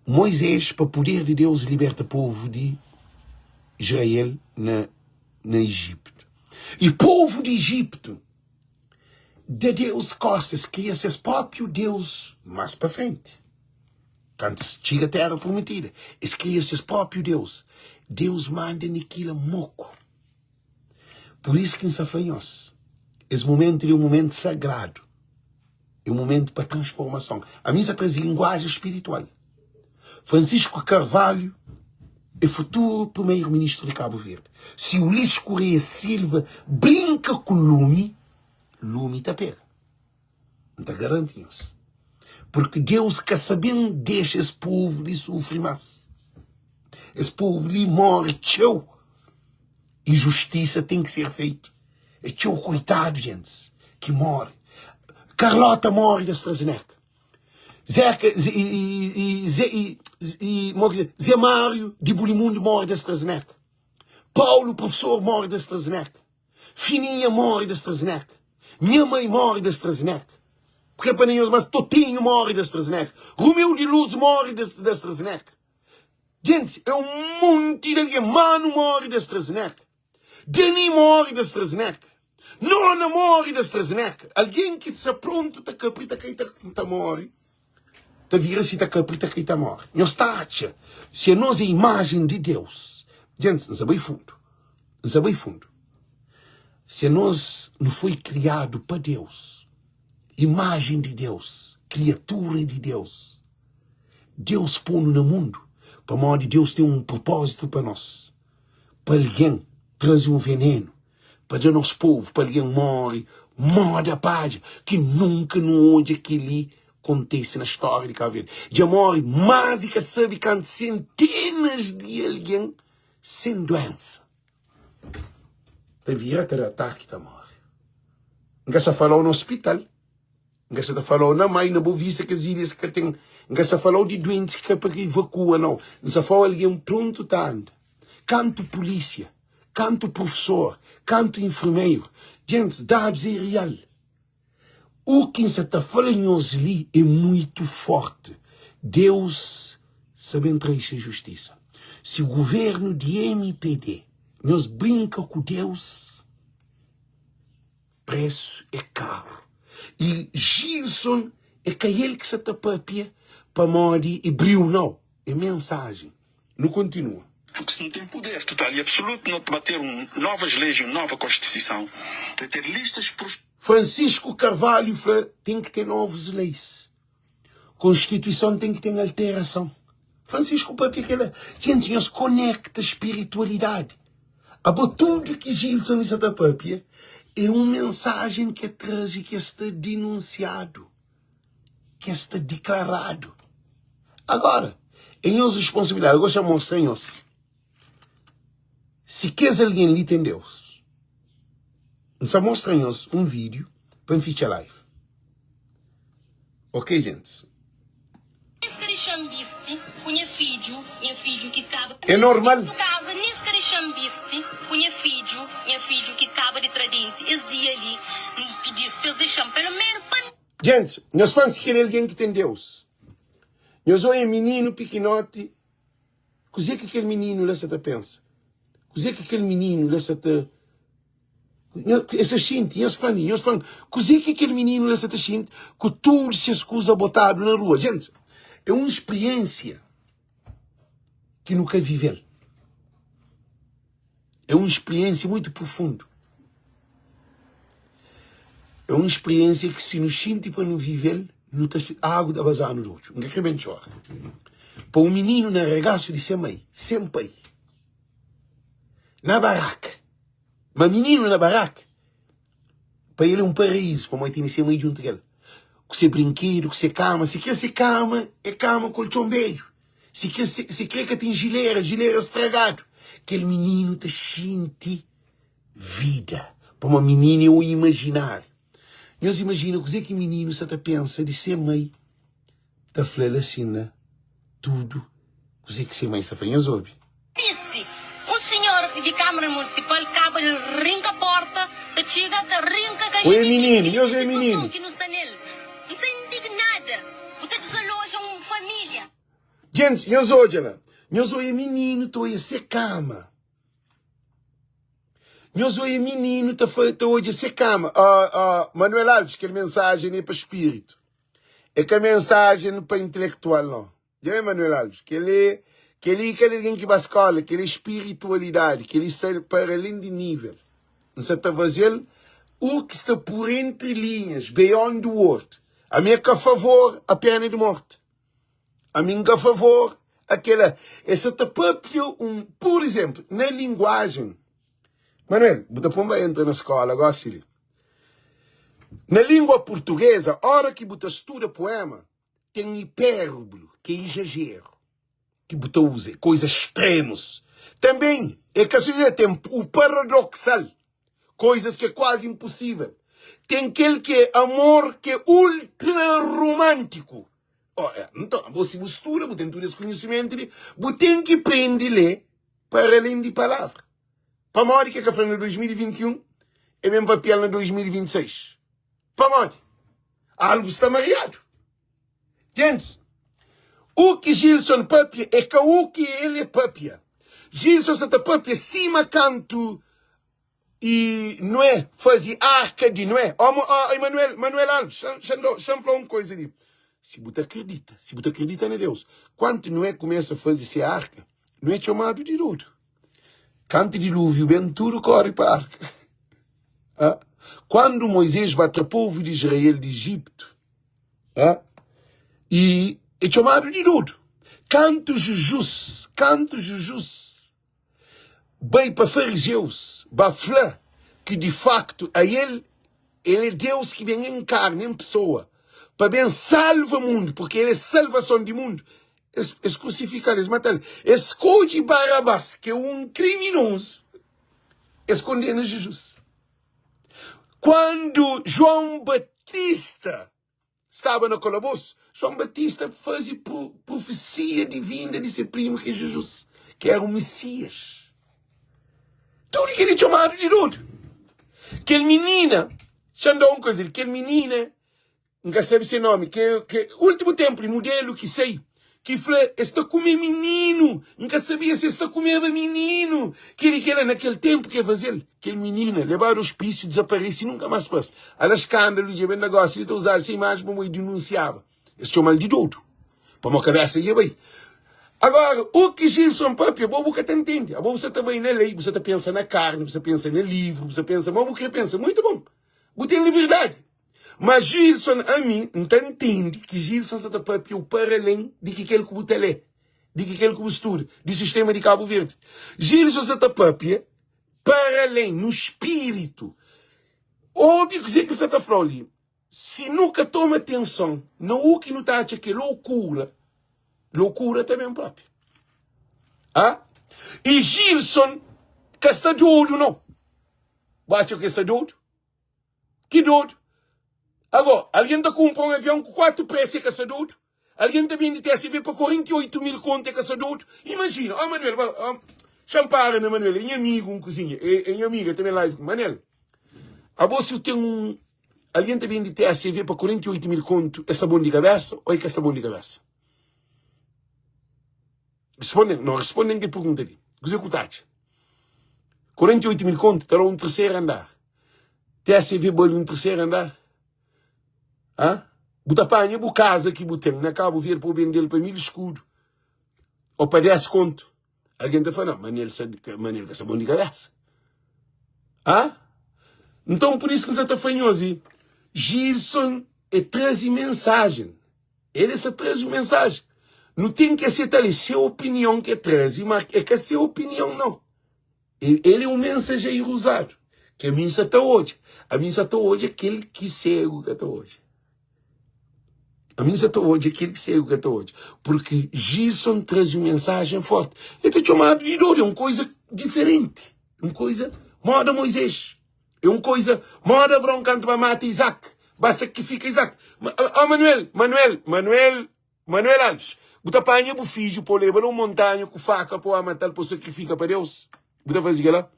Moisés, para o poder de Deus, liberta o povo de Israel na Egito. E o povo de Egito de Deus costas, cria seus próprio Deus mais para frente. Quando chega a terra prometida, eles criam seus próprio Deus. Deus manda naquilo moco. Por isso que nos afanhamos. Esse momento é um momento sagrado. É um momento para transformação. A missa traz linguagem espiritual. Francisco Carvalho é futuro primeiro-ministro de Cabo Verde. Se Ulisses Correia Silva brinca com Lume, Lume está pega. Não está garantindo. Porque Deus quer saber deixa esse povo lhe sofrer mais. Esse povo lhe morre, tchau. E justiça tem que ser feita. É tchau, coitado, gente, que morre. Carlota morre da AstraZeneca. Zé Mário de Bulimundo morre da AstraZeneca. Paulo, professor, morre da AstraZeneca. Fininha morre da AstraZeneca. Minha mãe morre da AstraZeneca. Porque para ninguém, mas Totinho morre da AstraZeneca. Romeu de Luz morre da AstraZeneca. Gente, é um monte de alguém. Mano morre da AstraZeneca. Dani morre da AstraZeneca. Nona morre da AstraZeneca. Alguém que está pronto está caprita que está morre. Está vira se está caprita que está morre. Nós está acha. Se nós é a imagem de Deus. Gente, não sabe fundo. Não sabe fundo. Se nós não foi criado para Deus. Imagem de Deus. Criatura de Deus. Deus põe no mundo. Para modo de Deus tem um propósito para nós. Para alguém trazer um veneno. Para o nosso povo, para alguém morre da paz, que nunca não onde aquilo acontece na história de Cabo Verde. Já morre mais do que sabe que centenas de alguém sem doença. Tem virada de ataque da morte. Não se falou no hospital. Não se falou na mãe, na boa vista que as ilhas que tem. Não se falou de doentes que para que evacua, não. Não se falou alguém pronto tá anda. Canto polícia. Canto professor, canto enfermeiro. Gente, dados é real. O que se está falando ali é muito forte. Deus sabe trazer justiça. Se o governo de MPD nos brinca com Deus, preço é caro. E Gilson é aquele que se está para morrer e brilho não. É mensagem. Não continua. Porque se não tem poder total e absoluto, não te bater novas leis e uma nova Constituição, de ter listas por... Francisco Carvalho tem que ter novas leis. Constituição tem que ter alteração. Francisco Papi, gente, nós conecta a espiritualidade. Tudo que Gilson disse da Papi é uma mensagem que traz e que está denunciado, que está declarado. Agora, em nossa responsabilidade, eu gosto de mostrar em nós. Se queres alguém ali tem Deus, só mostra em nós um vídeo para ficar live. Ok, gente? É normal. Gente, nós fãs querem alguém que tem Deus. Nós olhamos menino pequenote. Coisa que aquele menino lá se pensa. Coisa que aquele menino lá se essa gente, nós falamos, coisa que aquele menino lá se gente, que tudo se escusa botado na rua. Gente, é uma experiência que nunca viveu. É uma experiência muito profunda. É uma experiência que se nos sente para não viver, não está água da bazar no outro. Não é que bem chora. Para um menino na regaço de ser mãe, sempre na baraca. Mas menino na baraca, para ele é um paraíso, para a mãe tem que ser mãe junto dele. Que ser brinquedo, que ser cama. Se quer ser cama, é cama colchão beijo. Se quer que tem gileira estragado. Aquele menino te sente vida. Para uma menina eu imaginar. Nós imaginamos que menino se pensa de ser mãe. Da flela assim, né? Tudo. Coisa que ser mãe se faz ouve. O senhor de Câmara Municipal acaba de rinca a porta, de chega, de rinca a Oi, menino, eu sou menino. Que não está nele. Não se indignada. Você desaloja uma família. Gente, eu sou menino, estou a ser cama. Nós hoje menino tá hoje a ser cama. Manuel Alves, que mensagem é para espírito. É que a mensagem para intelectual, não. Já é Manuel Alves, que ele alguém que vai à escola, que ele é espiritualidade, que ele sai para além de nível. Não se está fazendo o que está por entre linhas, beyond the word. A minha que a favor a pena de morte. A minha que a favor aquela. Essa está por exemplo, na linguagem. Manuel, você pomba entra na escola, gosta de. Na língua portuguesa, a hora que você estuda poema, tem hipérbole, que é exagero. Que você usa, coisas extremas. Também, é que tem o paradoxal, coisas que é quase impossível. Tem aquele que é amor que é ultra romântico. Então, você mistura, você tem todo esse conhecimento, você tem que aprender a ler para além de palavra. Para morrer que é que foi em 2021, é mesmo papel em 2026. Para morrer. Algo está mareado. Gente, o que Gilson papia é que o que ele é papia. Gilson está papia cima canto e não é fazer arca de não é. Manuel Alves, deixa eu falar uma coisa ali. Se você acredita em Deus, quando não é começa a fazer essa arca, não é chamado de tudo. Quando o dilúvio vem, tudo corre para a arca. Quando Moisés bate o povo de Israel de Egito, e é chamado de tudo. Canto Jesus, vai para fariseus, vai falar que de facto a ele é Deus que vem em carne, em pessoa, para bem salva o mundo, porque ele é salvação do mundo. Eles crucificaram, eles mataram. Escolhe Barabás, que é um criminoso, escondendo Jesus. Quando João Batista estava no calabouço, João Batista fazia profecia divina de seu primo, que é Jesus, que era o Messias. Tudo que ele chamava de tudo. Aquele menina, xandou uma coisa, aquele menina, nunca sabe seu nome, que último tempo, modelo que sei, que falou, está comendo menino, nunca sabia se está comendo menino, que ele era naquele tempo que ia fazer, aquele menina, levar o hospício, desaparece e nunca mais passa. Ela escândalo, e bem negócio, ele está usando essa imagem para me denunciava. Esse chama de tudo. Para uma cabeça ia bem. Agora, o que Gilson Papia, você entende. Você também na lei, você pensa na carne, você pensa no livro, você pensa, mas o que pensa? Muito bom. Você tem liberdade. Mas Gilson, a mim, não entende que Gilson está Papia para além de que aquele que você lê, de que aquele que você estuda, do sistema de Cabo Verde. Gilson está Papia para além, no espírito. Óbvio que você está falando ali. Se nunca toma atenção, não o que não está achando que é loucura também própria. E Gilson, que está doido, não? Bate que está doido? Que doido? Agora, alguém está comprando um avião com 4 peças que está doido? Alguém também tem TSV para 48 mil contas que está doido? Imagina, Manuel, champara, né, Manuel? É amigo, um cozinha, é amiga também live. Manuel, se eu tenho alguém também de TSV para 48 mil contos, é sabão de cabeça ou é que é sabão de cabeça? Respondem que pergunta ali. Executaste. 48 mil contos, está lá um terceiro andar. TSV bolho um terceiro andar. Buta panha, bu casa que butem, na cabo vir para o bem dele para 1000 escudo. Ou para 10 conto. Alguém está falando, Manel que é sabão de cabeça. Então, por isso que você está fanhoso. Gilson traz mensagem. Ele só traz mensagem. Não tem que aceitar ali sua opinião que traz, mas é que a sua opinião não. Ele é um mensageiro usado. Que a minha está hoje. A minha está hoje é aquele que cego que está hoje. A minha está hoje é aquele que cego que está hoje. Porque Gilson traz uma mensagem forte. Ele está chamado de dor, é uma coisa diferente. Uma coisa, moda Moisés. É uma coisa, moda broncante para matar Isaac. Vai sacrificar Isaac. Manuel Alves. Você apanha o filho para levar uma montanha com faca para matar para sacrificar para Deus. Você faz isso lá?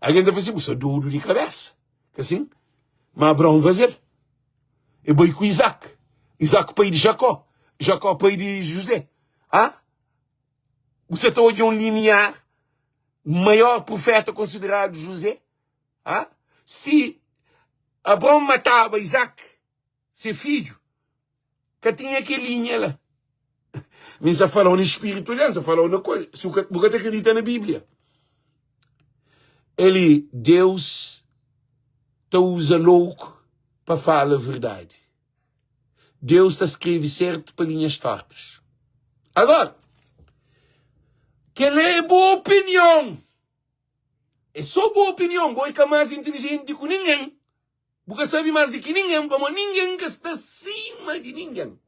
Alguém está fazendo, você é duro de cabeça. Assim? Mas Abraão vai fazer. E vai com Isaac. Isaac pai de Jacó. Jacó pai de José. Você está hoje um linear. maior profeta considerado José. Se Abraão matava Isaac, seu filho, que tinha aquela linha lá. Mas já falou na espiritualidade, já falou na coisa. Se você acredita na Bíblia. Deus te usa louco para falar a verdade. Deus te escreve certo para linhas tortas. Agora, que é boa opinião. É só boa opinião. Você é mais inteligente que ninguém. Você sabe mais do que ninguém. Como ninguém que está acima de ninguém.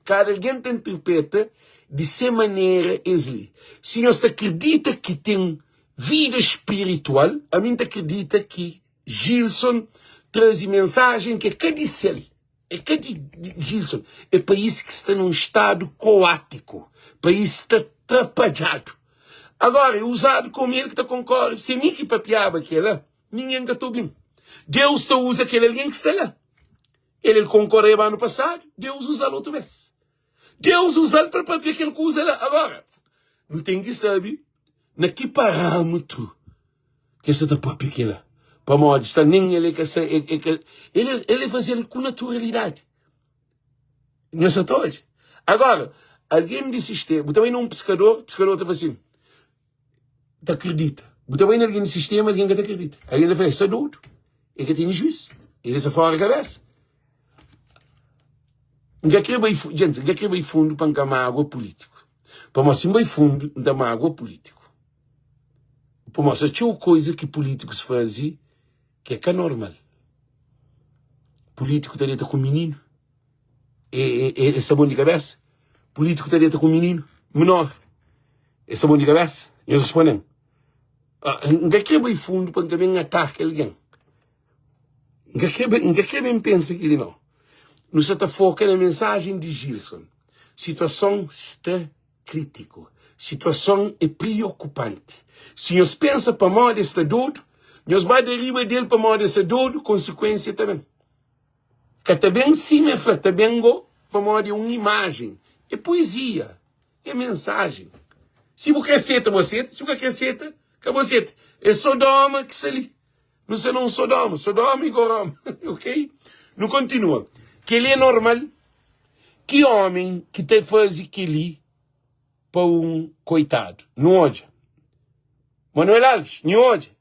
Cada alguém te interpreta de essa maneira, Esli. Se você acredita que tem vida espiritual, a mim acredita que Gilson traz mensagem que é que disse ele. É que Gilson é país que está num estado coático. País que está atrapalhado. Agora, é usado como ele que está concorda. Se mim que papiava aquela, ninguém gatou bem. Deus te usa aquele alguém que está lá. Ele concorreu ano passado, Deus usa outra vez. Deus usa ele para papiar aquele que usa lá. Agora, não tem que saber na que parâmetro que você está papiar aquela. Para modo, está nem ele que ele faz ele com naturalidade. Não é só hoje. Agora, alguém de sistema, também não um pescador está assim. Te acredita. Também alguém de sistema, alguém que te acredita. Alguém fala, isso é doido. É que tem juízo. Ele se fora a cabeça. Gente, não é fundo para engamar água político. Para mostrar bem fundo da mágoa político. Para mostrar que coisa que políticos fazem que é normal. Político está com menino. É sabão de cabeça. Político está com menino. Menor. É sabão de cabeça. E eles respondem. Não é bem fundo para engamar ataque alguém. Não é bem pensa que ele não. Não se está focando na mensagem de Gilson. Situação está crítica. Situação é preocupante. Se nós pensa para modo está doido, nós vai derivar dele para modo está doido, consequência também. Que também sim me fala, também para modo uma imagem. É poesia. É mensagem. Se você aceita, você. Se você aceita, que você. É Sodoma que se ali. Não sei não Sodoma. Sodoma e Goroma. Ok? Não continua. Que ele é normal. Que homem que te faz aquilo para um coitado. Não hoje. Manuel Alves, não hoje.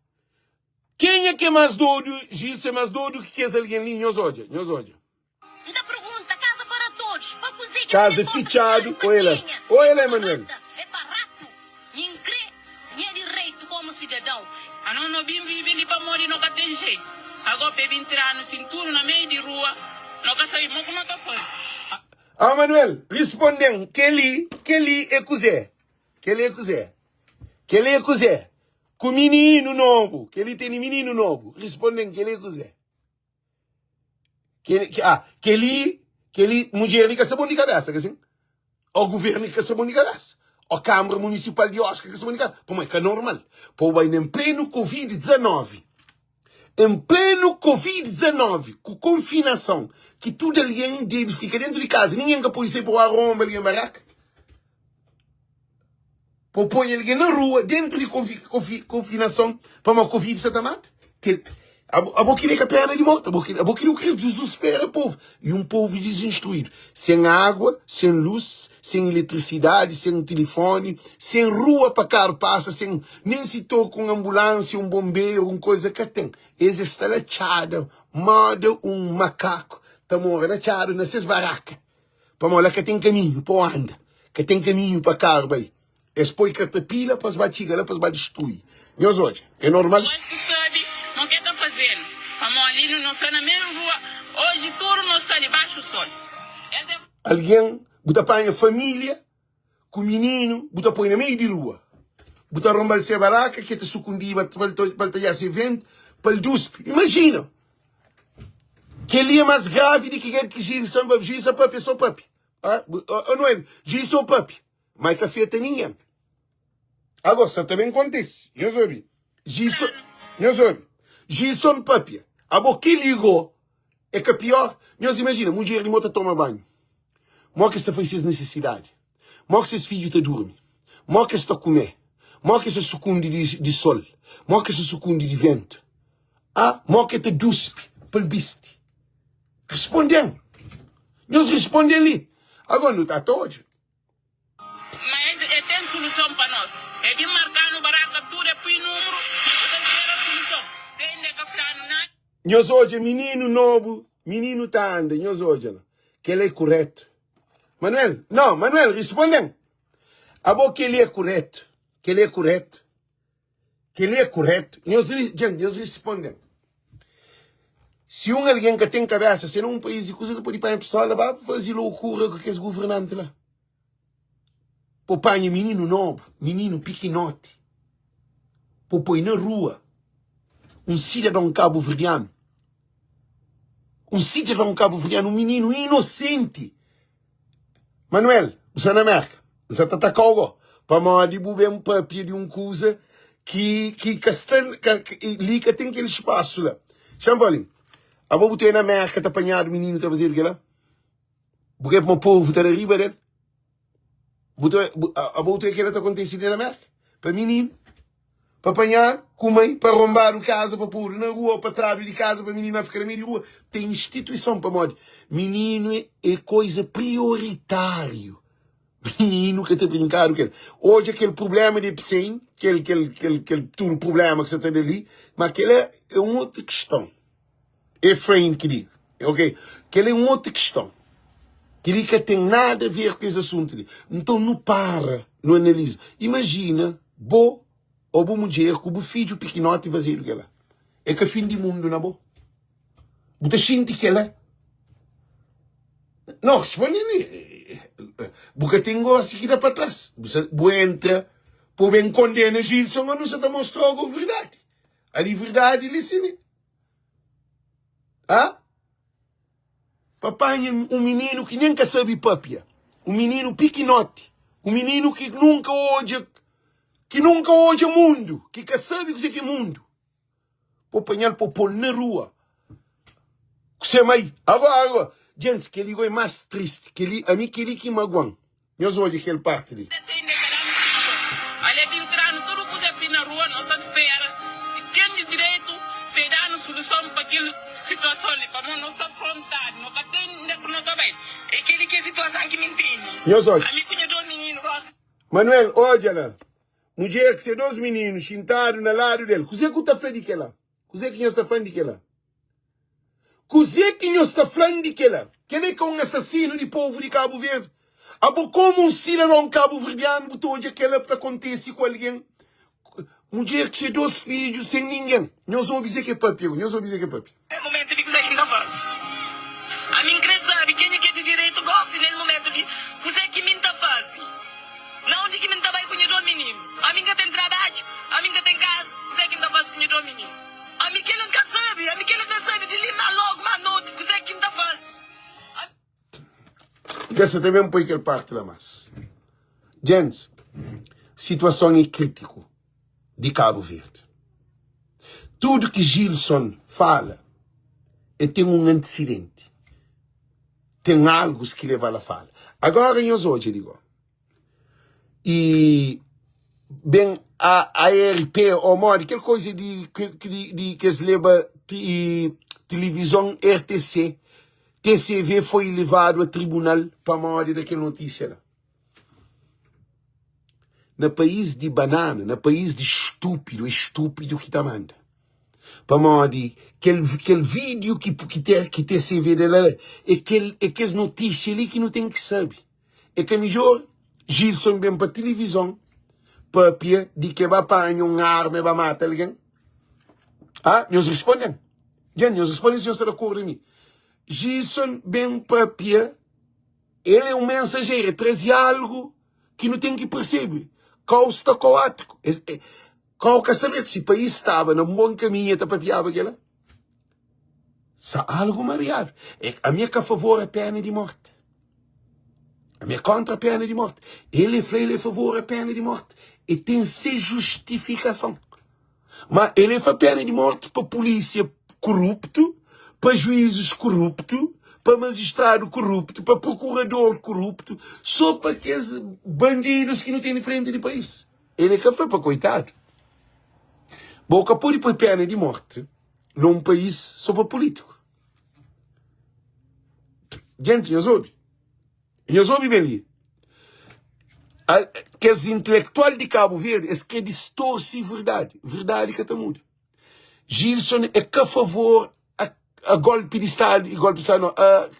Quem é que é mais doido? Gilson é mais doido que esse alguém ali? Nós hoje. Ainda pergunta, casa para todos. Para cozinhar. Casa fichado. Olha ele, Manuel. É barato. Nem crê, nem direito como cidadão. A não vive ali para morrer, não tem jeito. Agora bebe entrar no cinturão, na meio de rua. Não sabemos como é que faz. Manuel, respondendo, que ele é cozé. Que ele é cozé. Com menino novo. Que ele tem menino novo. Respondendo, que ele é cozé. Que ele, mulher que é sabão de cabeça, que assim? O governo que é sabão de cabeça. A Câmara Municipal de Oscar que é sabão de cabeça. Como é que é normal? Pô, vai em pleno Covid-19. Em pleno Covid-19, com confinação, que tudo alguém deve ficar dentro de casa, ninguém que pode ser para o arromba, alguém baraca. Para pôr alguém na rua, dentro de confinação, para uma Covid se mata. A boca que a perna de morte, a boca não quer desespera o povo. E um povo desinstruído. Sem água, sem luz, sem eletricidade, sem telefone, sem rua para carro passa, sem nem se toca uma ambulância, um bombeiro, uma coisa que tem. Eles estão lachados, modo um macaco, está morando lachado nessas barracas. Para molar que tem caminho para anda, que tem caminho para carro, vai. Eles põem catapila para as batigas, para as destruir. Nós hoje, é normal? Não quer estar fazendo. A Molina não está na mesma rua. Hoje tudo não está debaixo do sol. Alguém bota para a família, com o menino, bota põe na meio de rua. Bota romper essa baraca, que te sucundi, para talhar esse vento, para o duspe. Imagina. Que ele é mais grave do que Gilson Papi. Gilson Papi é só Papi. Não é? Gilson Papi. Mas que afeta ninguém. Agora, isso também acontece. Eu soube. Gilson Papi. A boca que ligou é que pior. Nós imagina, mulher de moto toma banho. Mó que está fazendo necessidade. Mó que seus filhos te dormem. Mó que está a comer. Moque se sucunde de sol. Moque se sucunde de vento. Moque te duspe, pelbiste. Respondem. Nós respondem ali. Agora não está todo. Mas tem solução para nós. É de marcar no baraca tudo, põe número, ter a solução. Tem de café no nada. Nós hoje, menino novo, menino tá anda, nós hoje, que ele é correto. Manuel, não, Manuel, respondem. Que ele é correto. Que ele é correto. Que ele é correto. Nós respondem. Se alguém que tem cabeça, se não um país de coisa que pode ir para a pessoa, vai fazer loucura com aqueles governantes lá. Põe menino novo, menino pequenote. Põe na rua. Um cidadão cabo-verdiano. Um cidadão cabo-verdiano, um menino inocente. Manuel, você na América, você está atacando. Para mal de beber um papel de uma coisa que tem aquele espaço lá. Chama-lhe. A boa na América está apanhado o menino está fazendo aquilo lá. Porque o povo está arriba dele. A boa que está acontecendo na América. Para menino. Para apanhar, comer, para arrombar o casa, para pôr na rua, para trás de casa, para menino ficar na meio de rua. Tem instituição para modo. Menino é coisa prioritária. Menino que está brincando. Hoje aquele problema de PCM, aquele problema que você tem ali, mas aquele é uma outra questão. Efraim que diga, ok? Aquele é uma outra questão. Que tem nada a ver com esse assunto ali. Então não para, não analisa. Imagina, ou boa mulher com o filho pequenote e fazer aquilo. É que é fim do mundo, não é bom? Você sente que ela? Não, responde ali. Porque tem gosto que dá para trás. Você entra, por bem condena Gilson, não se te mostrou a verdade. A verdade, ele sim. Papai, um menino que nunca sabe papia. Um menino pequenote. Um menino que nunca hoje o mundo. Que sabe o que é mundo. Vou apanhar para pôr na rua. Você mai. Agora. Gente, que ele é mais triste. A mim que ele que magoam. Eu sou de aquele parte ali. Olha, de entrar no tudo que você na rua, não está espera. Quem de direito pegar solução para aquela situação ali, para não estar afrontado, não tem não está bem. É aquele que é situação que me entende. Eu sou. A mim conheço dois meninos. Manuel, olha lá. Mulher que se dois meninos sentaram no lado dele. Você que está falando de que lá? Você que está falando de que lá? Você que está falando de que lá? Que ele é um assassino de povo de Cabo Verde. Como um cidadão cabo-verdiano botou hoje aquilo que acontece com alguém. Mulher que se dois filhos sem ninguém. Não sou dizer que é papi. Não sou dizer que é papi. É o momento de que você ainda faz. A mim quer saber quem é que de direito gosta nesse momento de você que me está fazendo. Não de que me está vai conhecer o menino. A mim que tem trabalho, a mim que tem casa, você que está fazendo conhecer o menino. A mim que nunca sabe, a mim que nunca sabe de limar logo uma noite, você que está fazendo. Você também põe aquele parte lá mais. Gente, situação é crítica de Cabo Verde. Tudo que Gilson fala tem um antecedente. Tem algo que leva a fala. Agora, eu hoje digo. E bem, a ARP, ou modo, aquela coisa que se leva televisão RTC, TCV foi levado a tribunal para modo daquela notícia lá. No país de banana, no país de estúpido que está manda. Para modo, aquele vídeo que TCV dela é que as notícias ali que não tem que saber. É que a melhor Gilson vem para a televisão, papia, de que vai apanhar uma arma e vai matar alguém. Nós respondem. Nós respondem se você não acorda de mim. Gilson vem papia, ele é um mensageiro, traz algo que não tem que perceber. Qual está coático? Qual que saber se o país estava num bom caminho até papiava aquela? Se algo mariado. A minha que a favor é pena de morte. A minha contra a pena de morte. Ele a favor a pena de morte. E tem sem justificação. Mas ele a pena de morte para polícia corrupto, para juízes corrupto, para magistrado corrupto, para procurador corrupto, só para aqueles bandidos que não têm frente de país. Ele que foi para coitado. Boca pode pôr pena de morte num país só para político. Gente, eu soube bem ali. Que os intelectuais de Cabo Verde é que distorce verdade. Verdade que está muda. Gilson é que a favor a golpe de Estado e golpe de Estado não. A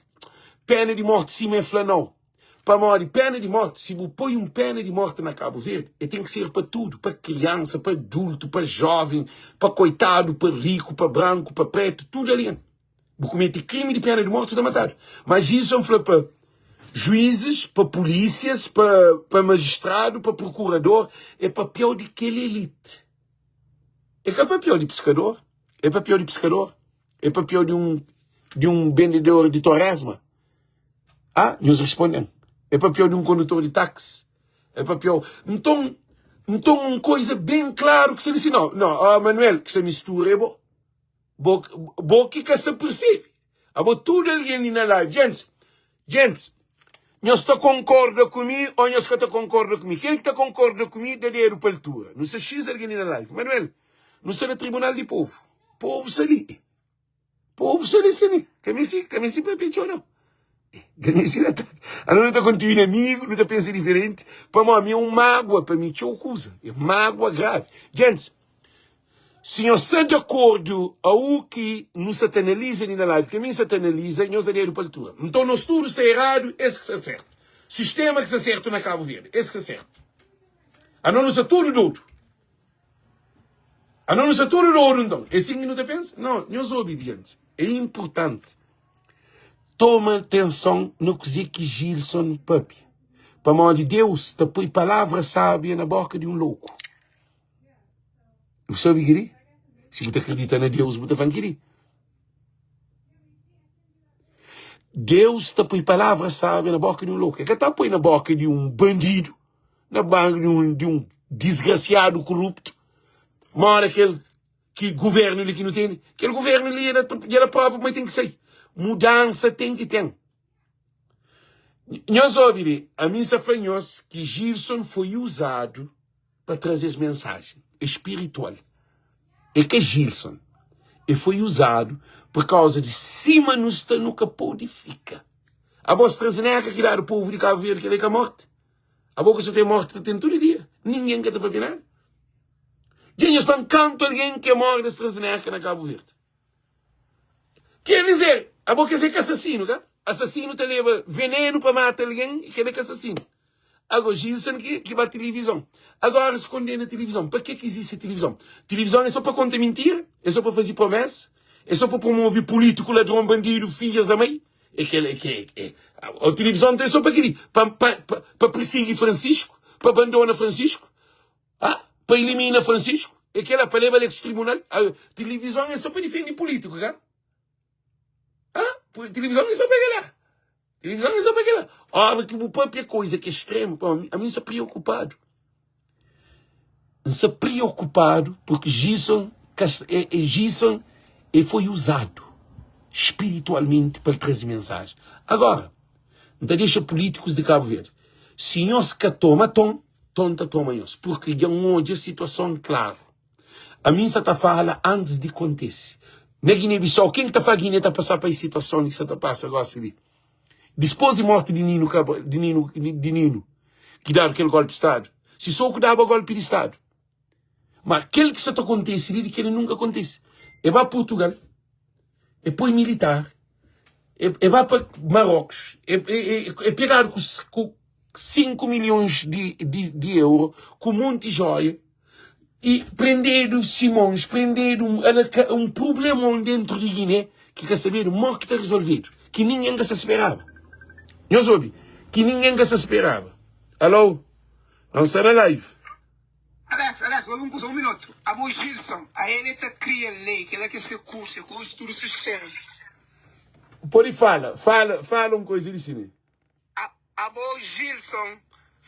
pena de morte sim é não. Para morrer, pena de morte, se você põe pena de morte na Cabo Verde, tem que ser para tudo. Para criança, para adulto, para jovem, para coitado, para rico, para branco, para preto, tudo ali. Você comete crime de pena de morte, está matado. Mas Gilson falou para juízes, para polícias, para magistrado, para procurador, é para pior de aquele elite. É para pior de pescador, é para pior de pescador, é para pior de um vendedor de torresma. Nos respondem. É para pior de um condutor de táxi. É para pior. Então uma coisa bem clara que você disse, não, Manuel, que se mistura, é bom. Bom que se percebe. Tudo ali na live. Gente, nós está concorda comigo ou nós está concorda comigo? Quem está concorda comigo dá dinheiro para a altura. Não se X ali na live. Manuel, não sei no Tribunal de Povo. Povo se ali. Que me se perpetuou, não. Não está contigo inimigo, não está pensando diferente. Para mim é uma mágoa, para mim é coisa. É mágoa grave. Gente, se nós estamos de acordo a o que nos analisa na live, que a mim se analisa, nós damos para a altura. Então, nós tudo está errado, esse que está certo. Sistema que está certo na Cabo Verde, esse que está certo. Não está tudo do outro. Não está tudo do outro, então. É assim que não está pensando? Não, nós obedientes. É importante. Toma atenção no que diz que Gilson Papi. Para amor de Deus, te põe palavra sábia na boca de um louco. Você sabe que se você acredita na Deus, você vai querer. Deus te põe palavra sábia na boca de um louco. É que está põe na boca de um bandido, na boca de um desgraciado corrupto. Mora aquele que governo ali que não tem. Aquele governo ali era prova, mas tem que sair. Mudança tem que ter. Nós ouvimos, a mim se falamos que Gilson foi usado para trazer essa mensagem espiritual. É que Gilson foi usado por causa de cima nos está nunca purifica. A vossa trazineca que dá o povo de Cabo Verde que ele é morte. A boca só tem morte tem todo dia. Ninguém quer te fazer nada. Gente, estão canto alguém que morre dessa trazineca na Cabo Verde. Quer dizer, a boca é que assassino, tá? Assassino te leva veneno para matar alguém e que ele é assassino. Agora, Gilson que vai à televisão. Agora se condena a televisão. Para que existe a televisão? Televisão é só para contar mentira? É só para fazer promessa? É só para promover político, ladrão, bandido, filhas da mãe? A televisão é só para quê? Para perseguir Francisco? Para abandonar Francisco? Para eliminar Francisco? É que ela para levar ele ao tribunal? A televisão é só para defender político, cara? Televisão é só para aquela. Televisão é só para aquela. Olha que a própria coisa que é extremo, a mim se preocupado. Se preocupado porque Gilson foi usado espiritualmente para trazer mensagem. Agora, não deixa políticos de Cabo Verde. Se nós que toma nós. Porque é uma situação clara. A mim se está falando antes de acontecer. Na Guiné-Bissau, quem está fazendo Guiné está passando para essa situação que você está passando agora ali? Depois de morte de Nino, que dava aquele golpe de Estado. Se só que dava golpe de Estado. Mas aquele que se está acontecendo, que ele nunca acontece. É para Portugal. É para o militar. É para Marrocos. É pegar com 5 milhões de euros, com um monte de joia, e prender o Simões, prender um problemão dentro de Guiné, que quer saber, morre que está resolvido, que ninguém se esperava. Não soube? Que ninguém se esperava. Alô? Vamos estar na live. Alex, vamos passar um minuto. A voz Gilson, a ele está cria lei, que ela quer ser curso, construir o sistema. Pode fala uma coisa de cima. A voz Gilson,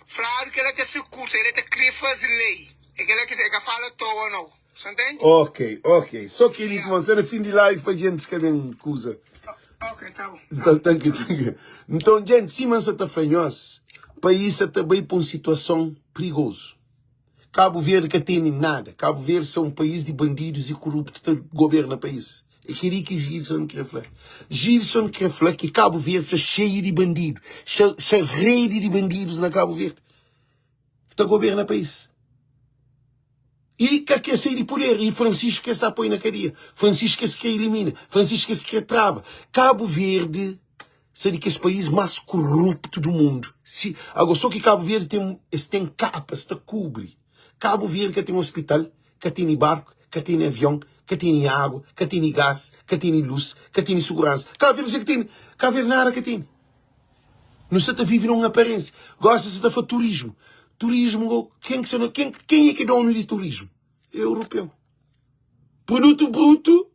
fala que ela quer ser curso, ele está cria fazer lei. É que ela quer ser que fala toa não. Você entende? Ok. Só que ele começou no fim de live para a gente escrever uma coisa. Ok, tá bom. Então, gente, se você está fanhoso, o país está bem para uma situação perigosa. Cabo Verde que tem nada. Cabo Verde são um país de bandidos e corruptos que governa o país. É que Gilson quer falar. Gilson quer falar que Cabo Verde está cheio de bandidos. Está rede de bandidos na Cabo Verde. Que governa o país. E que quer sair de poder. E Francisco que está a pôr na cadeia. Francisco que se quer elimina. Francisco que se quer trava. Cabo Verde seria que esse país mais corrupto do mundo. Agora, só que Cabo Verde tem capas, está cobre. Cabo Verde que tem um hospital, que tem barco, que tem avião, que tem água, que tem gás, que tem luz, que tem segurança. Cabo Verde que tem. Cabo Verde nada que tem. Não se está vivendo uma aparência. Gosta-se de fazer turismo. Turismo, quem é que é dono de turismo? É europeu. Produto bruto.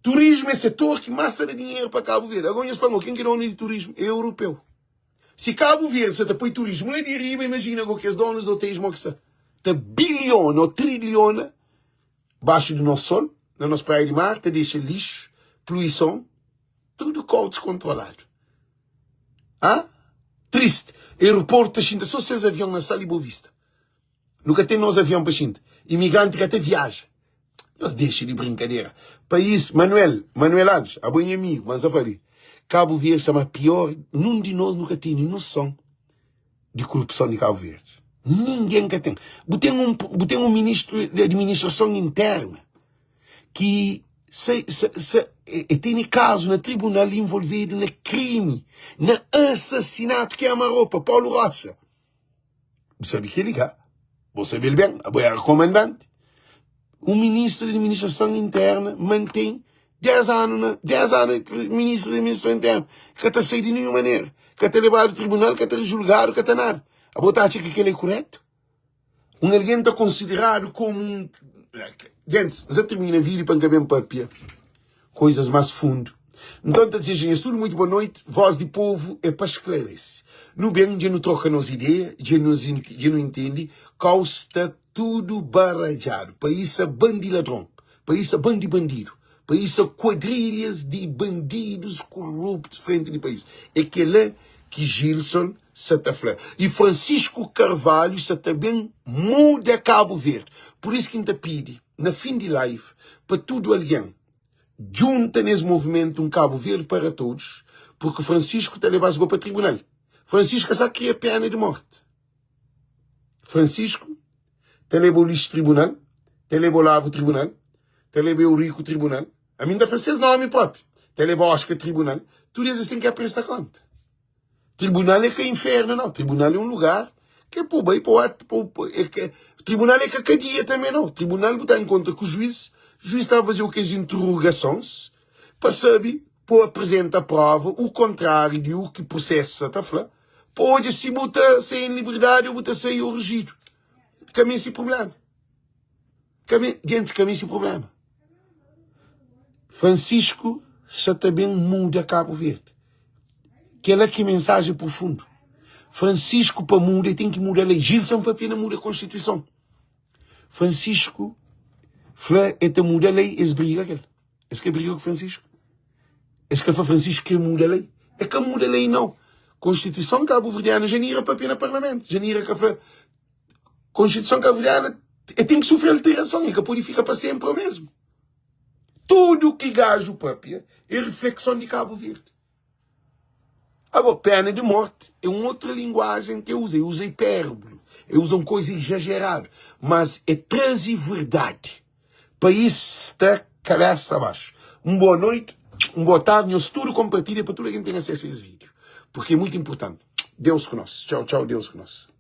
Turismo é setor que massa de dinheiro para Cabo Verde. Agora, em espanhol, quem é dono de turismo? É europeu. Se Cabo Verde se põe turismo, lá de riba, imagina que os donos do hotéis está bilhões ou trilhões baixo do nosso sol, na nossa praia de mar, te deixa lixo, poluição, tudo descontrolado. Ah? Triste. Aeroporto, só 6 aviões na sala e boa vista. Nunca tem nos aviões para gente. Imigrante que até viaja. Nós deixa de brincadeira. País, Manuel Andes, a bom amigo, mas eu falei, Cabo Verde é mais pior, nenhum de nós nunca tem noção de corrupção de Cabo Verde. Ninguém que tem. Tem um ministro de administração interna que tem caso no tribunal envolvido no crime, no assassinato que é uma roupa, Paulo Rocha. Você sabe que ligar. Você sabe bem, a comandante. O ministro de administração interna mantém 10 anos ministro de administração interna, que está saído de nenhuma maneira, que está levado ao tribunal, que está julgado, que está nada. A botar que aquele é correto? Alguém está considerado como um... Gente, já termina a vídeo para caber papel. Coisas mais fundo. Então, está dizendo, tudo muito boa noite. Voz de povo é para esclarecer. No bem, já não troca nas ideias, já não entende. Está tudo barrajado. País é bandiladrão. País é bandido. País é quadrilhas de bandidos corruptos frente do país. É que é que Gilson se está falando. E Francisco Carvalho se também muda Cabo Verde. Por isso que a gente pede, na fim de live, para tudo alguém, junta nesse movimento Cabo Verde para todos, porque Francisco está levando para o tribunal. Francisco só queria pena de morte. Francisco está levando o lixo tribunal, está levando o tribunal, está levando o rico tribunal. A mim dá para ser nome próprio. Está levando a Oscar tribunal. Tudo isso tem que prestar conta. Tribunal é que é inferno, não. Tribunal é um lugar que é para o bem, tribunal é que é cadeia também, não. Tribunal está em conta que o juiz está a fazer o que as interrogações para saber, para apresentar a prova, o contrário de o que o processo está a falar. Pode se botar sem liberdade ou botar sem o registro. Caminho esse problema. Gente, caminho esse problema. Francisco já também muda Cabo Verde. Aquela que é mensagem profunda. Francisco para mudar tem que mudar a lei. Gilson para pena muda a Constituição. Francisco é mudar a lei, esse briga aquele. Esse que briga com Francisco. Esse que foi Francisco que muda a lei. É que muda a lei não. Constituição cabo-verdiana já não para pena parlamento. Já não que Constituição cabo-verdiana tem que sofrer alteração. E que pode ficar para sempre o mesmo. Tudo que gajo o papel é reflexão de Cabo Verde. Agora, pena de morte é uma outra linguagem que eu uso hipérbole, eu uso uma coisa exagerada, mas é trazer verdade. O país está cabeça abaixo. Uma boa noite, uma boa tarde, nós tudo compartilha para todo quem tem acesso a esse vídeo, porque é muito importante. Deus conosco. Tchau, tchau, Deus conosco.